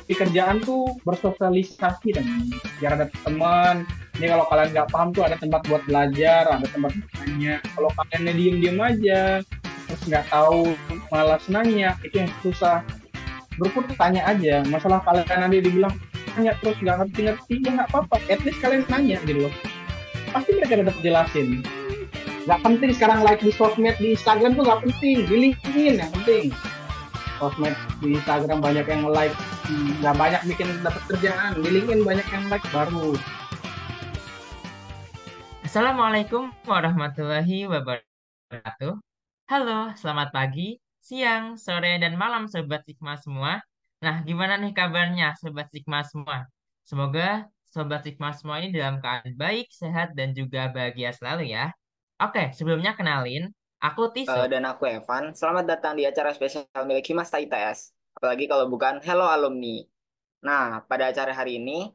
di kerjaan tuh bersosialisasi dan biar ada teman. Ini kalau kalian nggak paham tuh ada tempat buat belajar, ada tempat buat nanya. Kalau kalian diem-diem aja, terus nggak tahu, malas nanya, itu yang susah. Berpun tanya aja. Masalah kalian nanti dibilang tanya terus nggak ngerti-ngerti, ya nggak apa-apa. At least kalian nanya gitu loh. Pasti mereka tetap jelasin. Nggak penting sekarang like di sosmed di Instagram tuh nggak penting, di LinkedIn yang penting. Sosmed di Instagram banyak yang like, nggak banyak bikin dapat kerjaan. Di LinkedIn banyak yang like baru. Assalamualaikum warahmatullahi wabarakatuh. Halo, selamat pagi, siang, sore, dan malam Sobat Sigma semua. Nah, gimana nih kabarnya Sobat Sigma semua? Semoga Sobat Sigma semua ini dalam keadaan baik, sehat, dan juga bahagia selalu ya. Oke, sebelumnya kenalin, aku Tiso. Dan aku Evan. Selamat datang di acara spesial milik Himasta ITS. Apalagi kalau bukan Hello Alumni. Nah, pada acara hari ini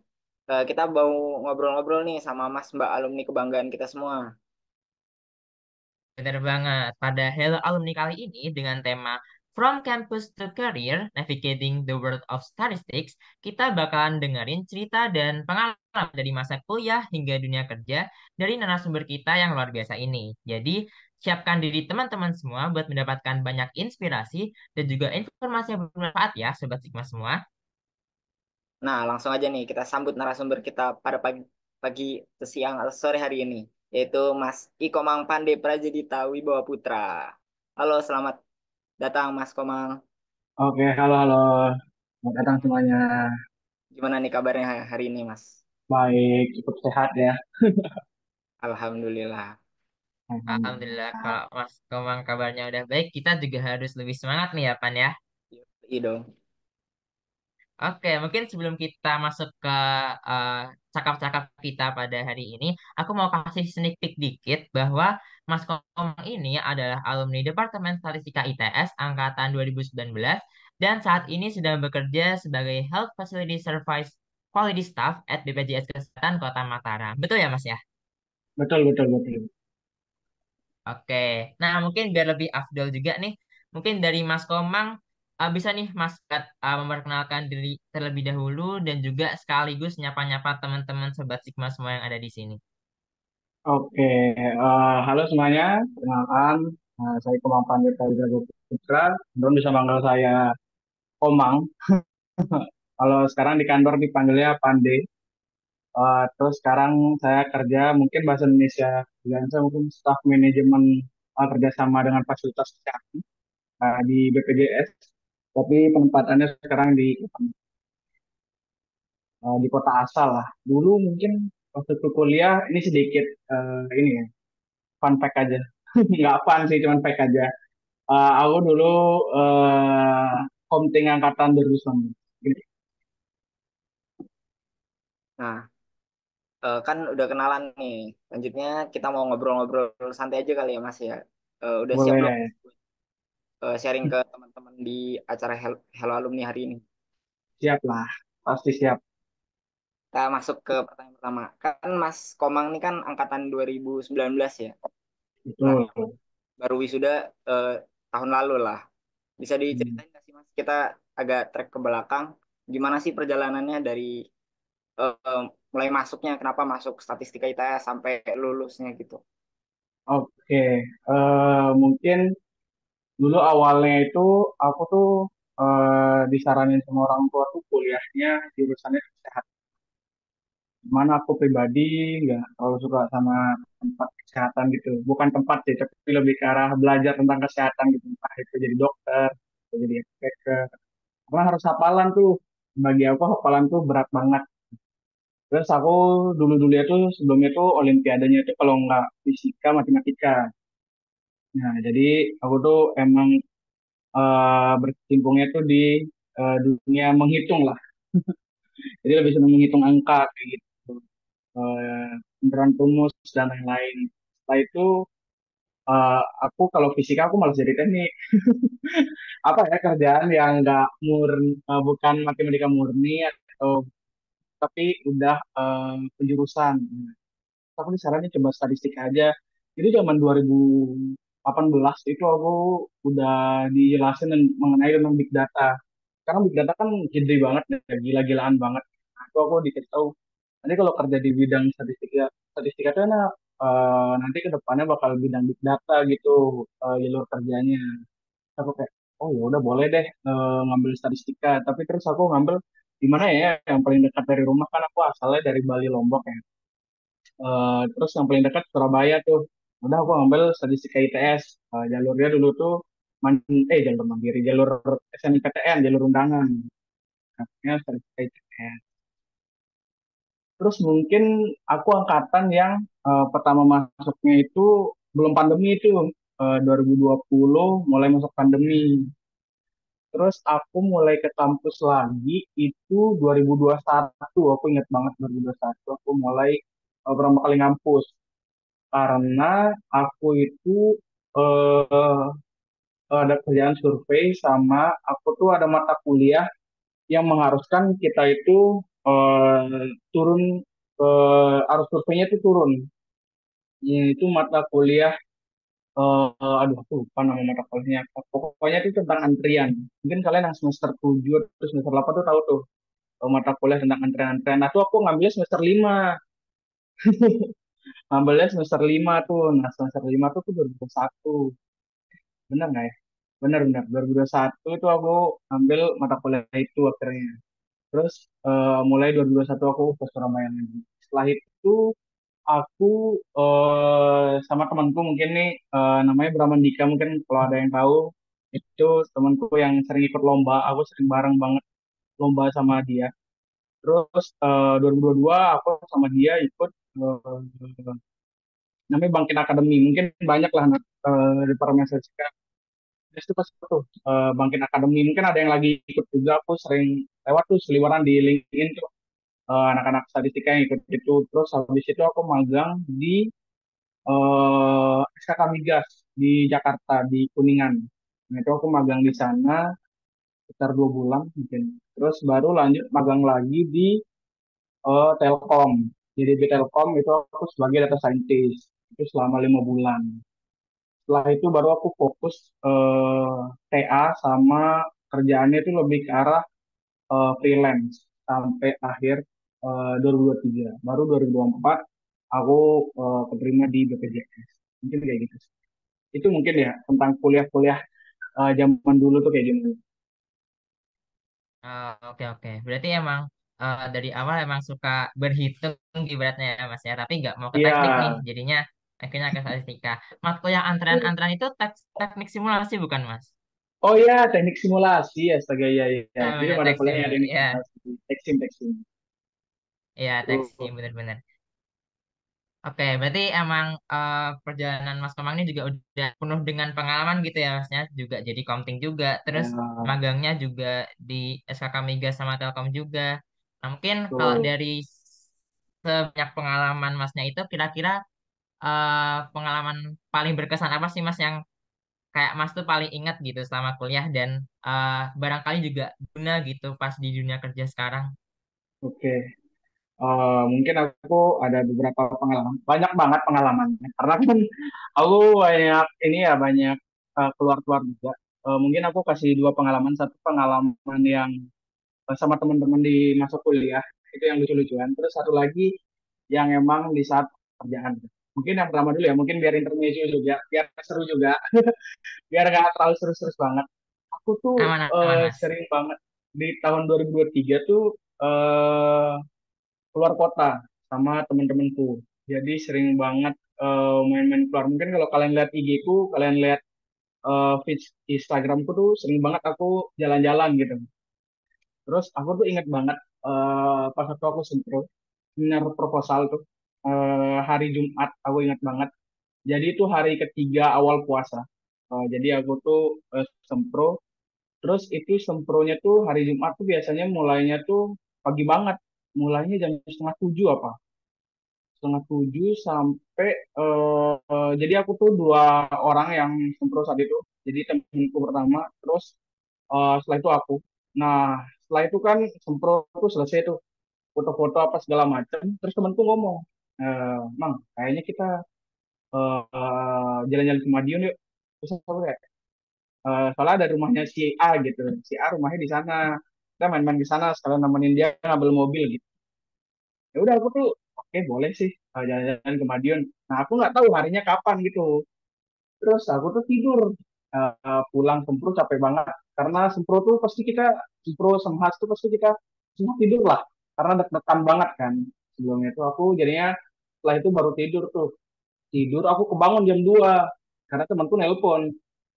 kita mau ngobrol-ngobrol nih sama Mas Mbak alumni kebanggaan kita semua. Benar banget. Pada Hello Alumni kali ini dengan tema From Campus to Career, Navigating the World of Statistics, kita bakalan dengerin cerita dan pengalaman dari masa kuliah hingga dunia kerja dari narasumber kita yang luar biasa ini. Jadi, siapkan diri teman-teman semua buat mendapatkan banyak inspirasi dan juga informasi yang bermanfaat ya, Sobat Sigma semua. Nah, langsung aja nih kita sambut narasumber kita pada pagi, siang, atau sore hari ini, yaitu Mas Ikomang Pande Prajedita Wibawa Putra. Halo, selamat datang Mas Komang. Oke, halo halo. Selamat datang semuanya. Gimana nih kabarnya hari ini, Mas? Baik, cukup sehat ya. Alhamdulillah. Alhamdulillah, Alhamdulillah. kalau Mas Komang kabarnya udah baik, kita juga harus lebih semangat nih ya, Pan ya. Iya dong. Oke, mungkin sebelum kita masuk ke eh, cakap-cakap kita pada hari ini, aku mau kasih sneak peek dikit bahwa Mas Komang ini adalah alumni Departemen Statistika ITS angkatan 2019 dan saat ini sedang bekerja sebagai Health Facility Service Quality Staff at BPJS Kesehatan Kota Mataram. Betul ya, Mas ya? Betul, betul, betul. Oke, nah mungkin biar lebih afdol juga nih, mungkin dari Mas Komang bisa nih Mas Kat, memperkenalkan diri terlebih dahulu dan juga sekaligus nyapa-nyapa teman-teman Sobat Sigma semua yang ada di sini. Oke, halo semuanya. Perkenalkan, saya Komang Pandita Wijago Putra. Belum bisa manggil saya Komang. Kalau sekarang di kantor dipanggilnya Pande. Terus sekarang saya kerja mungkin bahasa Indonesia. Dan saya mungkin staf manajemen kerjasama dengan fasilitas kesehatan di BPJS. Tapi penempatannya sekarang di kota asal lah. Dulu mungkin waktu itu kuliah ini sedikit ini ya, fun fact aja. Nggak fun sih, cuman fact aja. Aku dulu komting angkatan 2019. Gini. Nah, kan udah kenalan nih. Lanjutnya kita mau ngobrol-ngobrol santai aja kali ya Mas ya. Udah siap belum Boleh, sharing ke teman-teman di acara Hello Alumni hari ini? siap lah. Pasti siap. Kita masuk ke pertanyaan pertama. Kan Mas Komang ini kan angkatan 2019 ya. Nah, Betul. baru wisuda eh, tahun lalu lah. Bisa Hmm. diceritain nggak sih Mas? Kita agak trek ke belakang. Gimana sih perjalanannya dari eh, mulai masuknya, kenapa masuk statistika ITS sampai lulusnya gitu? Oke, mungkin dulu awalnya itu aku tuh disaranin sama orang tua tuh kuliahnya jurusannya kesehatan. Mana aku pribadi nggak terlalu suka sama tempat kesehatan gitu. Bukan tempat sih, tapi lebih ke arah belajar tentang kesehatan gitu. Entah itu jadi dokter, atau jadi apoteker. Karena harus hafalan tuh. Bagi aku hafalan tuh berat banget. Terus aku dulu-dulu itu sebelumnya tuh olimpiadanya itu kalau nggak fisika, matematika. Nah, jadi aku tuh emang berkecimpungnya tuh di dunia menghitung lah. Jadi lebih senang menghitung angka kayak gitu. Beneran rumus dan lain-lain. Setelah itu aku kalau fisika aku malas jadi teknik. Apa ya kerjaan yang nggak bukan matematika murni atau tapi udah penjurusan. Aku disarannya coba statistik aja. Jadi zaman 2018 itu aku udah dijelasin mengenai tentang big data. sekarang big data kan gede banget ya, gila-gilaan banget. Nah, itu aku dikasih tahu. Nanti kalau kerja di bidang statistika itu enak. Nanti ke depannya bakal bidang big data gitu, jalur kerjanya. Aku kayak, oh ya udah boleh deh ngambil statistika. Tapi terus aku ngambil di mana ya yang paling dekat dari rumah kan aku asalnya dari Bali Lombok ya. Terus yang paling dekat Surabaya tuh. Udah aku ngambil statistika ITS. Jalurnya dulu tuh jalur mandiri, jalur SNMPTN, jalur undangan. Namanya statistika ITS. Terus mungkin aku angkatan yang pertama masuknya itu belum pandemi itu 2020 mulai masuk pandemi. Terus aku mulai ke kampus lagi itu 2021. Aku ingat banget 2021 aku mulai pertama kali ngampus karena aku itu eh, ada kerjaan survei sama aku tuh ada mata kuliah yang mengharuskan kita itu turun arus surveinya itu turun. Itu mata kuliah aduh aku lupa nama mata kuliahnya. Pokoknya itu tentang antrian. Mungkin kalian yang semester 7 atau semester 8 tuh tahu tuh mata kuliah tentang antrian-antrian. Nah, tuh aku ngambilnya semester 5. Ngambilnya semester 5 tuh. Nah, semester 5 tuh 2021. Benar nggak ya? Benar-benar 2021 itu aku ambil mata kuliah itu akhirnya. Terus mulai 2021 aku ke Surabaya lagi. Setelah itu aku sama temanku mungkin nih namanya Bramandika mungkin kalau ada yang tahu itu temanku yang sering ikut lomba. Aku sering bareng banget lomba sama dia. Terus 2022 aku sama dia ikut namanya Bangkit Academy. Mungkin banyak lah anak di Paramesika. Terus itu pas itu Bangkit Academy. Mungkin ada yang lagi ikut juga. Aku sering lewat tuh seliweran di LinkedIn tuh anak-anak statistika yang ikut itu. Terus habis itu aku magang di SKK Migas di Jakarta di Kuningan. Nah, itu aku magang di sana sekitar 2 bulan mungkin. Terus baru lanjut magang lagi di Telkom. Jadi di Telkom itu aku sebagai data scientist itu selama 5 bulan. Setelah itu baru aku fokus TA sama kerjaannya itu lebih ke arah freelance sampai akhir 2023. Baru 2024 aku keterima di BPJS. Mungkin kayak gitu sih. Itu mungkin ya tentang kuliah-kuliah zaman dulu tuh kayak gimana. Oke oke. Berarti emang dari awal emang suka berhitung ibaratnya ya Mas ya, tapi nggak mau ke Iya. teknik nih, jadinya akhirnya ke statistika. Matkul yang antrean-antrean itu teknik simulasi bukan Mas? Oh iya, teknik simulasi ya, astaga ya, ya. Jadi Namanya pada tek sim, kuliahnya teknik ya, simulasi, teksim, teksim. ya tek sim Tuh, bener-bener. Oke, berarti emang perjalanan Mas Komang ini juga udah penuh dengan pengalaman gitu ya Masnya, juga jadi accounting juga, terus ya, magangnya juga di SKK Migas sama Telkom juga. Nah, mungkin kalau tuh. dari sebanyak pengalaman Masnya itu, kira-kira pengalaman paling berkesan apa sih Mas yang kayak Mas tuh paling ingat gitu selama kuliah dan barangkali juga guna gitu pas di dunia kerja sekarang? Oke. Mungkin aku ada beberapa pengalaman, banyak banget pengalamannya. Karena kan aku banyak ini ya banyak keluar-keluar juga. Mungkin aku kasih dua pengalaman, satu pengalaman yang sama teman-teman di masa kuliah itu yang lucu-lucuan. Terus satu lagi yang emang di saat kerjaan. Mungkin yang pertama dulu ya, mungkin biar intermezzo juga, biar seru juga, biar nggak terlalu serius-serius banget. Aku tuh Aman, aman Mas. sering banget di tahun 2023 tuh keluar kota sama temen-temenku. Jadi sering banget main-main keluar. Mungkin kalau kalian lihat IG ku, kalian lihat feed Instagramku tuh sering banget aku jalan-jalan gitu. Terus aku tuh inget banget pas waktu aku seminar proposal tuh hari Jumat aku ingat banget. Jadi itu hari ketiga awal puasa. Jadi aku tuh sempro. Terus itu sempronya tuh hari Jumat tuh biasanya mulainya tuh pagi banget. Mulainya jam setengah 7 apa? Setengah 7 sampai jadi aku tuh 2 orang yang sempro saat itu. Jadi temanku pertama, terus setelah itu aku. Nah, setelah itu kan sempro tuh selesai tuh foto-foto apa segala macam. Terus temanku ngomong, Mang, kayaknya kita jalan-jalan ke Madiun yuk. Terus aku kayak, soalnya ada rumahnya si A gitu, si A rumahnya di sana, kita main-main di sana sekalian nemenin dia ngambil mobil gitu. Ya udah aku tuh oke boleh sih jalan-jalan ke Madiun. Nah aku nggak tahu harinya kapan gitu. Terus aku tuh tidur. Pulang Sempro capek banget. Karena Sempro tuh pasti kita, Sempro Semhas tuh pasti kita semua tidur lah. Karena deg-degan banget kan. Sebelumnya tuh aku jadinya setelah itu baru tidur tuh. Tidur aku kebangun jam 2. Karena temanku nelpon.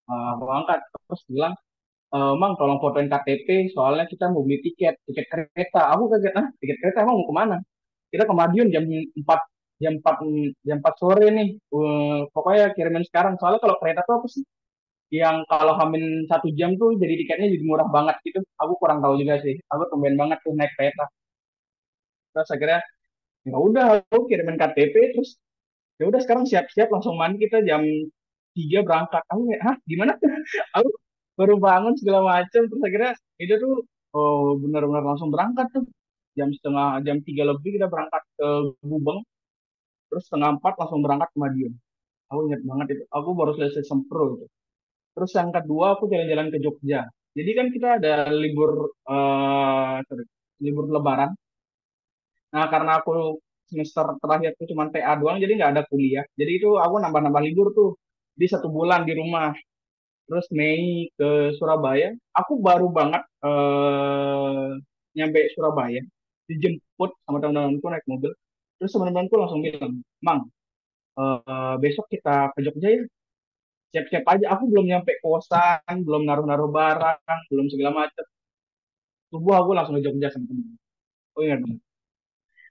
Aku angkat. Terus bilang, Mang tolong fotoin KTP soalnya kita mau beli tiket kereta. Aku kaget, ah tiket kereta emang mau kemana? Kita ke Madiun jam 4 jam 4 jam 4 sore nih. Pokoknya kirimin sekarang. Soalnya kalau kereta tuh apa sih? Yang kalau hamin 1 jam tuh jadi tiketnya jadi murah banget gitu. Aku kurang tahu juga sih. Aku tumben banget tuh naik kereta. Terus akhirnya ya udah aku kirimin KTP terus ya udah sekarang siap-siap langsung mandi kita jam 3 berangkat. Aku kayak, hah gimana? Aku baru bangun segala macam terus akhirnya itu tuh oh benar-benar langsung berangkat tuh. Jam 3 lebih kita berangkat ke Gubeng terus setengah 4 langsung berangkat ke Madiun. Aku ingat banget itu. Aku baru selesai sempro itu. Terus yang kedua aku jalan-jalan ke Jogja. Jadi kan kita ada sorry, libur Lebaran. Nah karena aku semester terakhir tuh cuma TA doang, jadi nggak ada kuliah. Jadi itu aku nambah-nambah libur tuh. Di 1 bulan di rumah. Terus Mei ke Surabaya. Aku baru banget nyampe Surabaya. Dijemput sama teman-temanku naik mobil. Terus teman-temanku langsung bilang, Mang, besok kita ke Jogja ya. Siap-siap aja. Aku belum nyampe kosan, belum naruh-naruh barang, belum segala macam. Subuh aku langsung ke Jogja sama temen. Oh iya,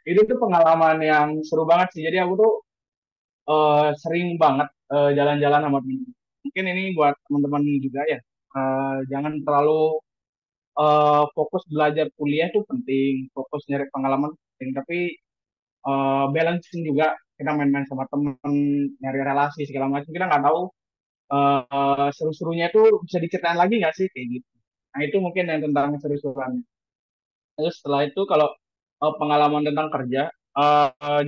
itu tuh pengalaman yang seru banget sih. Jadi aku tuh sering banget jalan-jalan sama temen. Mungkin ini buat teman-teman juga ya. Jangan terlalu fokus belajar kuliah tuh penting, fokus nyari pengalaman penting. Tapi balancing juga kita main-main sama temen, nyari relasi segala macam. Kita nggak tahu seru-serunya itu bisa diceritain lagi nggak sih kayak gitu. Nah itu mungkin yang tentang seru-seruan. Terus setelah itu kalau pengalaman tentang kerja,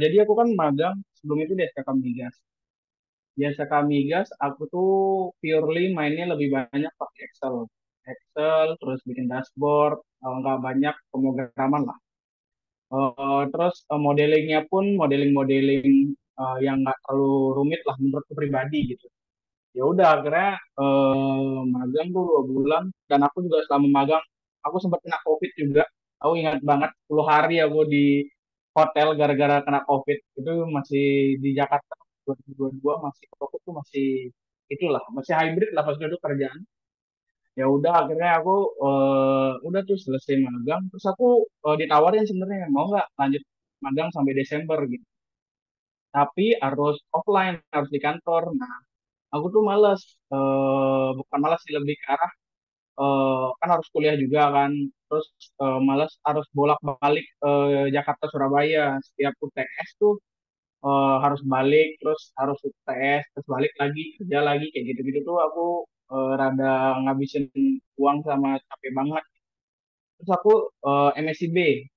jadi aku kan magang sebelum itu di SKK Migas. Di SKK Migas aku tuh purely mainnya lebih banyak pakai Excel. Excel, terus bikin dashboard, nggak banyak pemrograman lah. Terus modelingnya pun modeling-modeling yang nggak terlalu rumit lah menurutku pribadi gitu. Ya udah akhirnya magang tuh 2 bulan dan aku juga selama magang aku sempat kena COVID juga. Aku ingat banget 10 hari aku di hotel gara-gara kena COVID. Itu masih di Jakarta 2022 masih COVID tuh masih itulah masih hybrid lah pas itu kerjaan. Ya udah akhirnya aku udah tuh selesai magang terus aku ditawarin sebenarnya mau nggak lanjut magang sampai Desember gitu. Tapi harus offline harus di kantor. Nah aku tuh males bukan malas sih lebih ke arah kan harus kuliah juga kan terus males harus bolak-balik Jakarta Surabaya setiap UTS tuh harus balik terus harus UTS terus balik lagi kerja lagi kayak gitu-gitu tuh aku rada ngabisin uang sama capek banget terus aku MSIB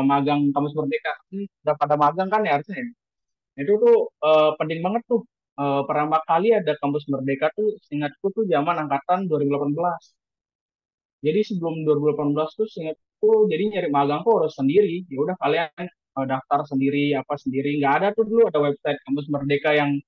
magang Kampus Merdeka. Udah pada magang kan ya harusnya ya. Itu tuh penting banget tuh. Pertama kali ada kampus Merdeka tuh, seingatku tuh zaman angkatan 2018. Jadi sebelum 2018 tuh seingatku, jadi nyari magang tuh harus sendiri. Ya udah kalian daftar sendiri, apa sendiri. Nggak ada tuh dulu ada website kampus Merdeka yang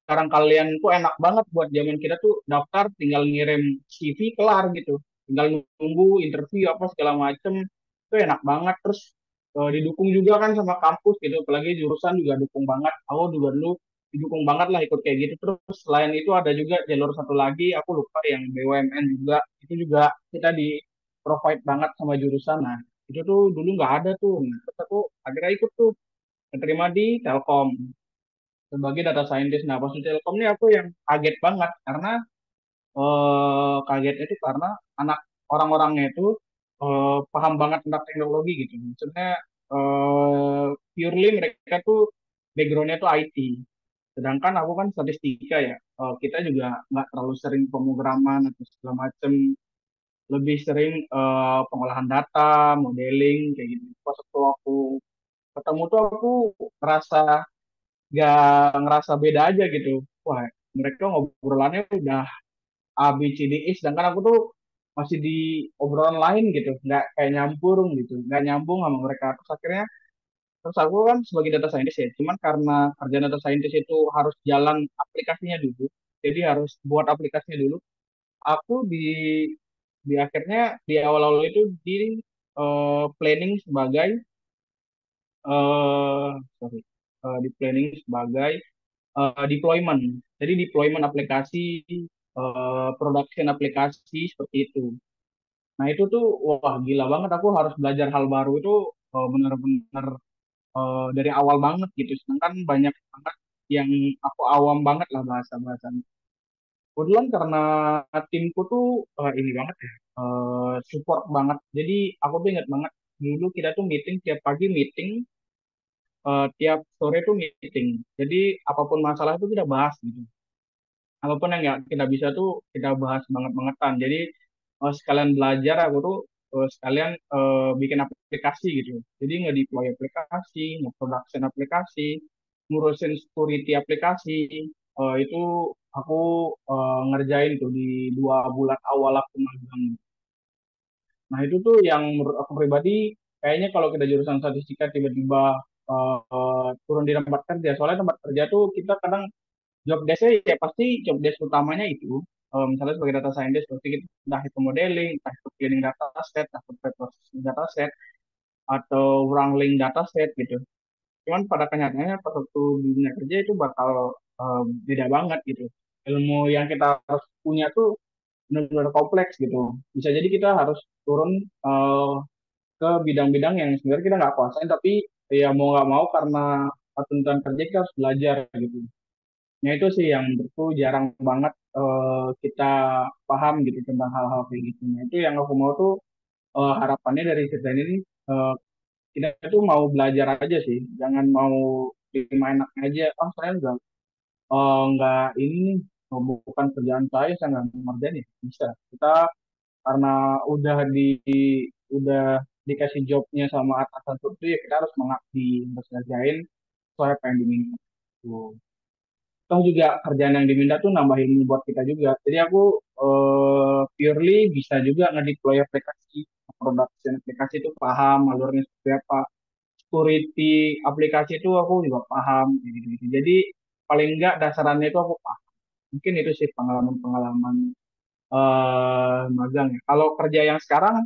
sekarang kalian tuh enak banget buat zaman kita tuh daftar, tinggal ngirim CV kelar gitu. Tinggal nunggu interview apa segala macem. Itu enak banget. Terus didukung juga kan sama kampus gitu apalagi jurusan juga dukung banget aku juga dulu didukung banget lah ikut kayak gitu terus selain itu ada juga jalur satu lagi aku lupa yang BUMN juga itu juga kita di provide banget sama jurusan nah itu tuh dulu nggak ada tuh nah, terus aku akhirnya ikut tuh keterima di Telkom sebagai data scientist nah pas di Telkom ini aku yang kaget banget karena kaget itu karena anak orang-orangnya itu paham banget tentang teknologi gitu. Maksudnya purely mereka tuh backgroundnya tuh IT. Sedangkan aku kan statistika ya. Kita juga nggak terlalu sering pemrograman atau segala macem. Lebih sering pengolahan data, modeling kayak gitu. Pas waktu aku ketemu tuh aku ngerasa nggak ngerasa beda aja gitu. Wah mereka ngobrolannya udah A B C D E, sedangkan aku tuh masih di obrolan lain gitu, nggak kayak nyambung gitu, nggak nyambung sama mereka. Terus akhirnya, terus aku kan sebagai data scientist ya, cuman karena kerjaan data scientist itu harus jalan aplikasinya dulu, jadi harus buat aplikasinya dulu. Aku di akhirnya di awal-awal itu di planning sebagai eh sorry di planning sebagai deployment. Jadi deployment aplikasi, production aplikasi seperti itu. Nah itu tuh wah gila banget, aku harus belajar hal baru itu benar-benar dari awal banget gitu. Sedangkan banyak banget yang aku awam banget lah bahasa-bahasanya. Kebetulan karena timku tuh ini banget ya, support banget. Jadi aku tuh ingat banget dulu kita tuh meeting tiap pagi meeting, tiap sore tuh meeting. Jadi apapun masalah itu kita bahas gitu. Apapun yang nggak kita bisa tuh kita bahas banget-bangetan. Jadi sekalian belajar aku tuh sekalian bikin aplikasi gitu. Jadi nge-deploy aplikasi, nge-production aplikasi, ngurusin security aplikasi. Itu aku ngerjain tuh di 2 bulan awal aku magang. Nah itu tuh yang menurut aku pribadi, kayaknya kalau kita jurusan statistika tiba-tiba turun di tempat kerja. Soalnya tempat kerja tuh kita kadang job desk-nya ya pasti job desk utamanya itu. Misalnya sebagai data scientist pasti kita entah itu modeling, entah itu cleaning data set, entah itu preprocessing data set, atau wrangling data set gitu. Cuman pada kenyataannya pas waktu di dunia kerja itu bakal beda banget gitu. Ilmu yang kita harus punya tuh benar-benar kompleks gitu. Bisa jadi kita harus turun ke bidang-bidang yang sebenarnya kita nggak kuasain, tapi ya mau nggak mau karena tuntutan kerja kita harus belajar gitu. Nah itu sih yang menurutku jarang banget kita paham gitu tentang hal-hal kayak gitu. Nah itu yang aku mau tuh harapannya dari kerjaan ini, eh, kita tuh mau belajar aja sih, jangan mau terima enak aja. Oh saya nggak ini nih, bukan kerjaan saya nggak mau ngerjain ya. Bisa. Kita karena udah dikasih jobnya sama atasan itu ya kita harus mengabdi, harus ngerjain sesuai apa yang diminta. Tuh. Toh juga kerjaan yang diminta tuh nambah ilmu buat kita juga. Jadi aku purely bisa juga ngedeploy aplikasi, production aplikasi itu paham alurnya seperti apa. Security aplikasi itu aku juga paham gitu. Jadi paling enggak dasarannya itu aku paham. Mungkin itu sih pengalaman-pengalaman magang ya. Kalau kerja yang sekarang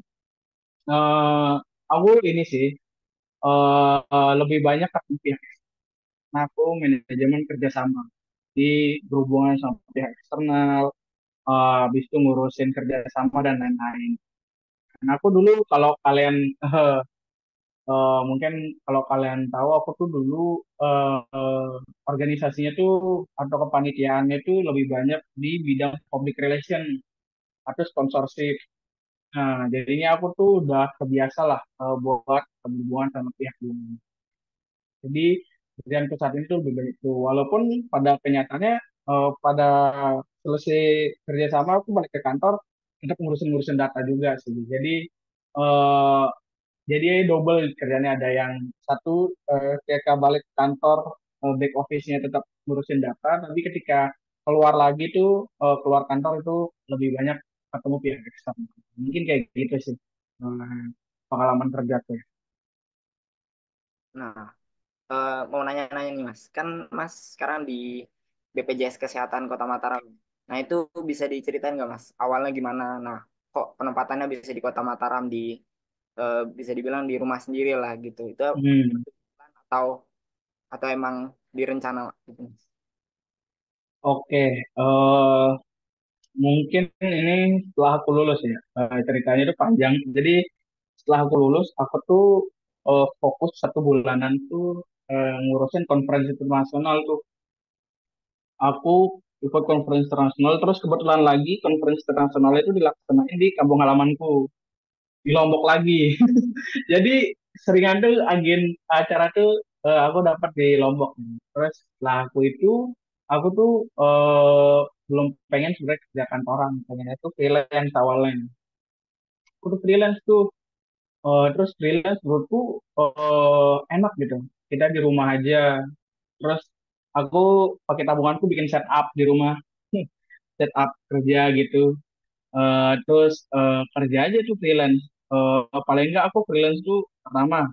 eh aku ini sih lebih banyak ke pihak. Nah, aku manajemen kerjasama di berhubungan sama pihak eksternal, habis itu ngurusin kerjasama dan lain-lain. Nah, aku dulu kalau kalian mungkin kalau kalian tahu aku tuh dulu organisasinya tuh atau kepanitiaannya tuh lebih banyak di bidang public relation atau sponsorship. Nah, jadinya aku tuh udah kebiasa lah buat berhubungan sama pihak dunia. Jadi kerjaan saat ini tuh lebih banyak itu. Walaupun pada kenyataannya pada selesai kerja sama aku balik ke kantor untuk ngurusin-ngurusin data juga sih. Eh, jadi double kerjanya, ada yang satu ketika balik kantor back office-nya tetap ngurusin data, tapi ketika keluar lagi tuh keluar kantor itu lebih banyak ketemu pihak eksternal. Mungkin kayak gitu sih pengalaman kerja tuh. Nah, mau nanya-nanya nih Mas. Kan Mas sekarang di BPJS Kesehatan Kota Mataram. Nah, itu bisa diceritain nggak Mas? Awalnya gimana? Nah, kok penempatannya bisa di Kota Mataram bisa dibilang di rumah sendiri lah gitu. Itu Hmm. atau atau emang direncana gitu, Mas? Oke, mungkin ini setelah aku lulus ya. Ceritanya itu panjang. Jadi setelah aku lulus, aku tuh fokus 1 bulanan tuh ngurusin konferensi internasional tuh. Aku ikut konferensi internasional, terus kebetulan lagi konferensi internasional itu dilaksanakan di kampung halamanku, di Lombok lagi. Jadi seringan tuh acara tuh aku dapat di Lombok. Terus setelah aku tuh belum pengen sebenarnya kerja kantoran, pengen itu freelance awalnya. Aku tuh freelance tuh. Terus freelance menurutku enak gitu. Kita di rumah aja. Terus aku pakai tabunganku bikin setup di rumah. setup kerja gitu. Terus kerja aja tuh freelance. Paling enggak aku freelance tuh pertama,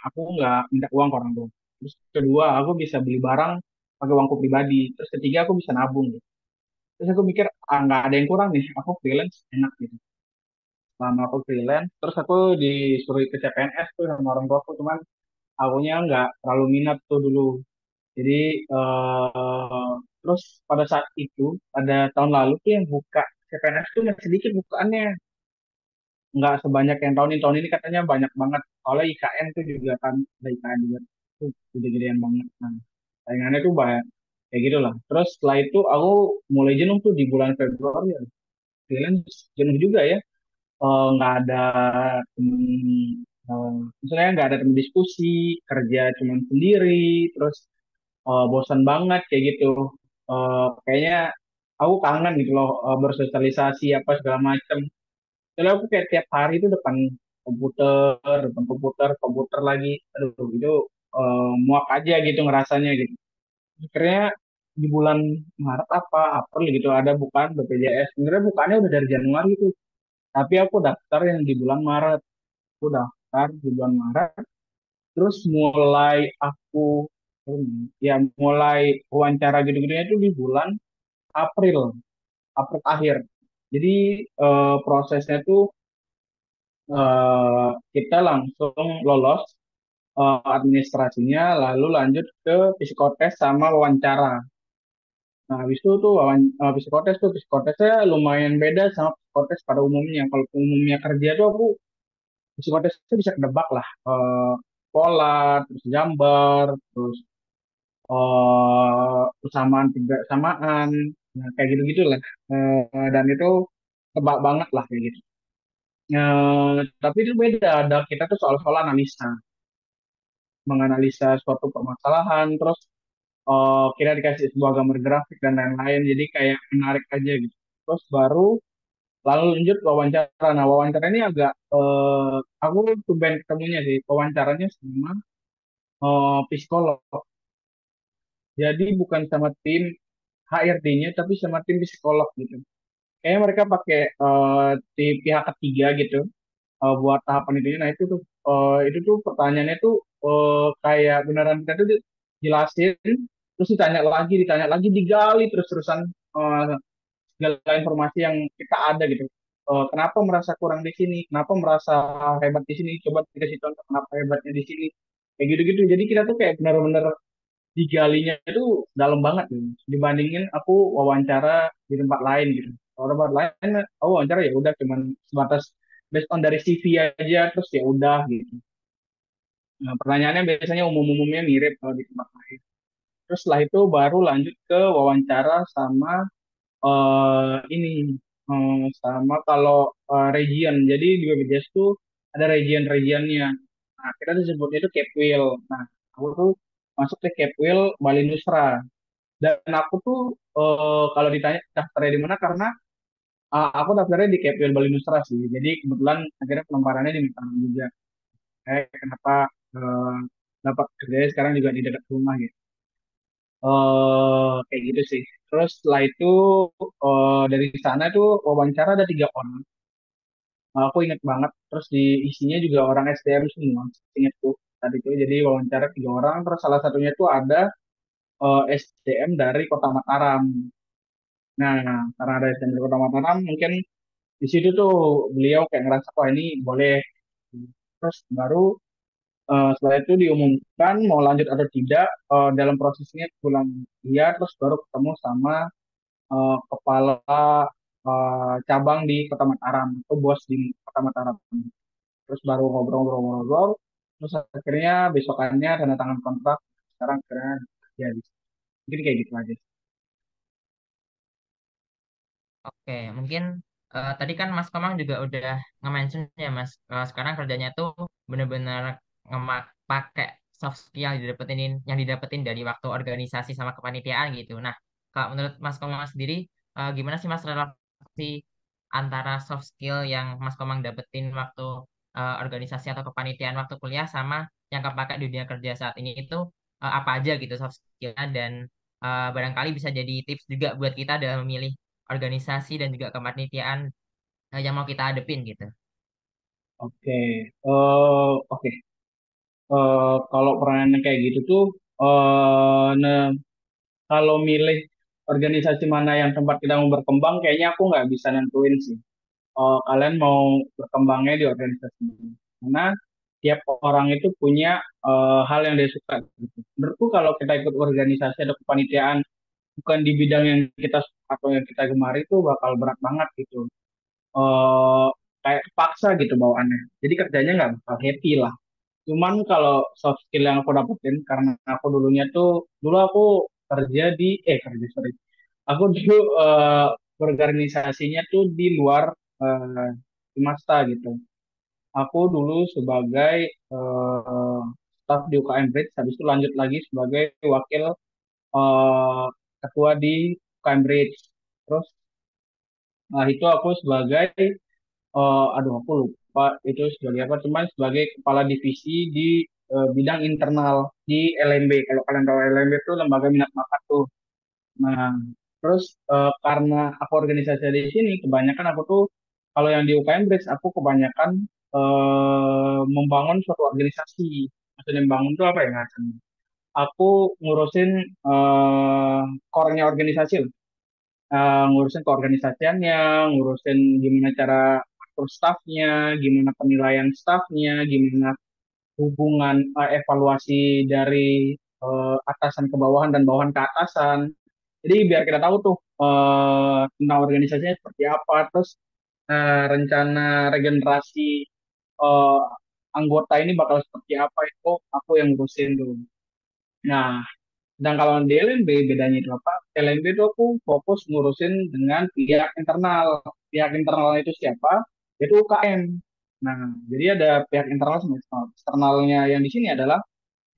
aku nggak minta uang ke orang tua. Terus kedua, aku bisa beli barang pakai uangku pribadi. Terus ketiga, aku bisa nabung. Gitu. Terus aku mikir, ah nggak ada yang kurang nih. Aku freelance enak gitu. Selama aku freelance, terus aku disuruh ikut CPNS tuh sama orang tua aku. Cuman akunya nggak terlalu minat tuh dulu. Jadi terus pada saat itu, pada tahun lalu tuh yang buka CPNS tuh masih sedikit bukaannya. Nggak sebanyak yang tahun ini. Tahun ini katanya banyak banget. Soalnya IKN tuh juga kan, ada IKN juga. Tuh gede-gedean banget. Nah, saingannya tuh banyak. Kayak gitu lah. Terus setelah itu aku mulai jenuh tuh di bulan Februari ya. Freelance jenuh juga ya. Nggak ada temen, misalnya nggak ada temen diskusi, kerja cuman sendiri, terus bosan banget kayak gitu. Kayaknya aku kangen gitu loh, bersosialisasi apa segala macam. Soalnya aku kayak tiap hari itu depan komputer, komputer lagi. Aduh, itu muak aja gitu ngerasanya gitu. Akhirnya di bulan Maret apa April gitu ada bukaan BPJS. Sebenarnya bukannya udah dari Januari itu. Tapi aku daftar yang di bulan Maret. Aku daftar di bulan Maret. Terus mulai aku ya mulai wawancara gitu-gitunya itu di bulan April, April akhir. Jadi prosesnya tuh kita langsung lolos administrasinya, lalu lanjut ke psikotes sama wawancara. Nah, habis itu tuh psikotesnya lumayan beda sama psikotes pada umumnya. Kalau umumnya kerja tuh aku psikotesnya bisa kedebak lah, pola, terus gambar, terus persamaan tidak samaan, nah, kayak gitu-gitu lah. Dan itu tebak banget lah kayak gitu. Tapi itu beda, ada kita tuh soal-soal analisa, menganalisa suatu permasalahan, terus kita dikasih sebuah gambar grafik dan lain-lain, jadi kayak menarik aja gitu. Terus baru lalu lanjut wawancara. Nah, wawancara ini agak aku tuh ketemunya sih, wawancaranya sama psikolog. Jadi bukan sama tim HRD-nya, tapi sama tim psikolog gitu. Kayaknya mereka pakai di pihak ketiga gitu buat tahapan itu. Nah itu tuh pertanyaannya tuh kayak beneran kita tuh jelasin, terus ditanya lagi, digali terus-terusan eh, segala informasi yang kita ada gitu. Kenapa merasa kurang di sini? Kenapa merasa hebat di sini? Coba dikasih contoh kenapa hebatnya di sini. Kayak gitu-gitu. Jadi kita tuh kayak bener-bener digalinya itu dalam banget gitu. Dibandingin aku wawancara di tempat lain gitu. Kalau tempat lain aku wawancara ya udah cuman sebatas based on dari CV aja terus ya udah gitu. Nah, pertanyaannya biasanya umum-umumnya mirip kalau di tempat lain. Terus setelah itu baru lanjut ke wawancara sama ini sama kalau region. Jadi di BPJS tuh ada region-regionnya. Nah, kita tuh sebutnya itu Capwil. Nah, aku tuh masuk ke Capwil Bali Nusra. Dan aku tuh kalau ditanya daftarnya di mana karena aku daftarnya di Kepri Bali Nusra sih. Jadi kebetulan akhirnya pelemparannya di Mataram juga. Kenapa eh, dapat kerjanya sekarang juga di dekat rumah gitu. Kayak gitu sih. Terus setelah itu dari sana tuh wawancara ada 3 orang. Aku inget banget. Terus di isinya juga orang SDM semua. Ingat tuh tadi itu. Jadi wawancara 3 orang. Terus salah satunya tuh ada SDM dari Kota Mataram. Nah, karena ada SDM dari Kota Mataram, mungkin di situ tuh beliau kayak ngerasa wah ini boleh. Terus baru setelah itu diumumkan mau lanjut atau tidak, dalam prosesnya pulang dia terus baru ketemu sama kepala cabang di Kota Mataram atau bos di Kota Mataram. Terus baru ngobrol-ngobrol, terus akhirnya besokannya tanda tangan kontrak. Sekarang akhirnya jadi mungkin kayak gitu aja. Oke, mungkin tadi kan Mas Komang juga udah nge-mention ya Mas, sekarang kerjanya tuh bener-bener ngemak pakai soft skill yang didapetin dari waktu organisasi sama kepanitiaan gitu. Nah, kalau menurut Mas Komang sendiri, gimana sih Mas relasi antara soft skill yang Mas Komang dapetin waktu organisasi atau kepanitiaan waktu kuliah sama yang kepakai di dunia kerja saat ini itu apa aja gitu soft skillnya dan barangkali bisa jadi tips juga buat kita dalam memilih organisasi dan juga kepanitiaan yang mau kita hadepin gitu. Oke. Oke. Kalau perannya kayak gitu tuh, kalau milih organisasi mana yang tempat kita mau berkembang, kayaknya aku nggak bisa nentuin sih. Kalian mau berkembangnya di organisasi mana? Karena tiap orang itu punya hal yang dia suka, gitu. Menurutku kalau kita ikut organisasi atau kepanitiaan bukan di bidang yang kita suka atau yang kita gemari itu bakal berat banget gitu. eh Kayak kepaksa gitu bawaannya. Jadi kerjanya nggak bakal happy lah. Cuman kalau soft skill yang aku dapetin karena aku dulu aku kerja kerja sorry. Aku dulu berorganisasinya tuh di luar eh, Timasta gitu. Aku dulu sebagai eh, staf di UKM Bridge, habis itu lanjut lagi sebagai wakil eh, ketua di UKM Bridge. Terus itu aku sebagai aduh aku lupa itu sebagai apa, cuman sebagai kepala divisi di bidang internal di LMB. Kalau kalian tahu LMB itu lembaga minat bakat tuh. Nah, terus karena aku organisasi di sini, kebanyakan aku tuh kalau yang di UKM Bridge aku kebanyakan membangun suatu organisasi. Maksudnya membangun tuh apa ya ngaceng? Aku ngurusin core-nya organisasi, ngurusin keorganisasiannya, ngurusin gimana cara atur staffnya, gimana penilaian staffnya, gimana hubungan evaluasi dari atasan ke bawahan dan bawahan ke atasan. Jadi biar kita tahu tuh tentang organisasinya seperti apa, terus rencana regenerasi eh, anggota ini bakal seperti apa itu aku yang ngurusin dulu. Nah, dan kalau di LMB bedanya itu apa? LMB itu aku fokus ngurusin dengan pihak internal. Pihak internal itu siapa? Itu UKM. Nah, jadi ada pihak internal sama eksternal. Eksternalnya yang di sini adalah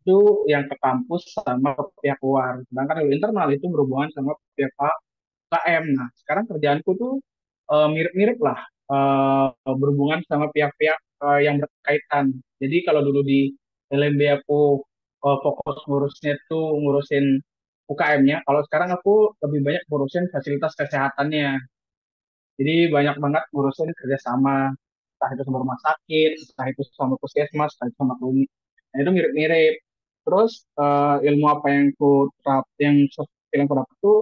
itu yang ke kampus sama ke pihak luar. Sedangkan kalau internal itu berhubungan sama pihak UKM. Nah, sekarang kerjaanku tuh mirip-mirip lah, berhubungan sama pihak-pihak yang berkaitan. Jadi kalau dulu di LMB aku fokus ngurusnya tuh ngurusin UKM-nya. Kalau sekarang aku lebih banyak ngurusin fasilitas kesehatannya. Jadi banyak banget ngurusin kerjasama, entah itu sama rumah sakit, entah itu sama puskesmas, entah itu sama klinik. Nah itu mirip-mirip. Terus ilmu apa yang yang soft skill yang aku dapat tuh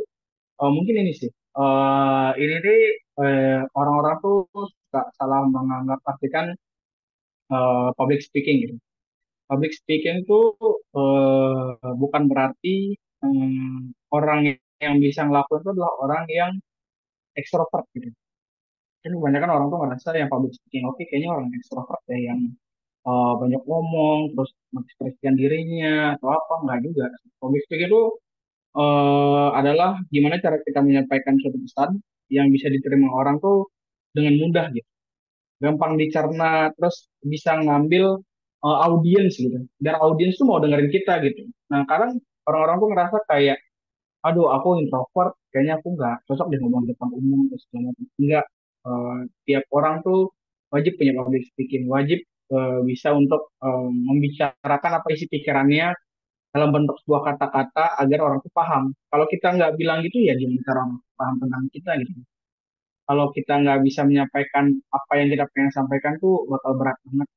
mungkin ini sih. Ini nih orang-orang tuh suka salah menganggap artikan public speaking gitu. Public speaking tuh bukan berarti orang yang bisa ngelakuin itu adalah orang yang ekstrovert gitu. Kan kebanyakan orang tuh ngerasa yang public speaking oke kayaknya orang ekstrovert ya yang banyak ngomong terus mengekspresikan dirinya atau apa enggak juga. Public speaking itu adalah gimana cara kita menyampaikan suatu pesan yang bisa diterima orang tuh dengan mudah gitu, gampang dicerna, terus bisa ngambil audiens gitu. Dan audiens tuh mau dengerin kita gitu. Nah, kadang orang-orang tuh ngerasa kayak, aduh aku introvert, kayaknya aku nggak cocok deh ngomong di depan umum terus segala macam. Enggak, tiap orang tuh wajib punya public speaking, wajib bisa untuk membicarakan apa isi pikirannya dalam bentuk sebuah kata-kata agar orang tuh paham. Kalau kita nggak bilang gitu ya gimana cara orang paham tentang kita gitu. Kalau kita nggak bisa menyampaikan apa yang kita pengen sampaikan tuh bakal berat banget.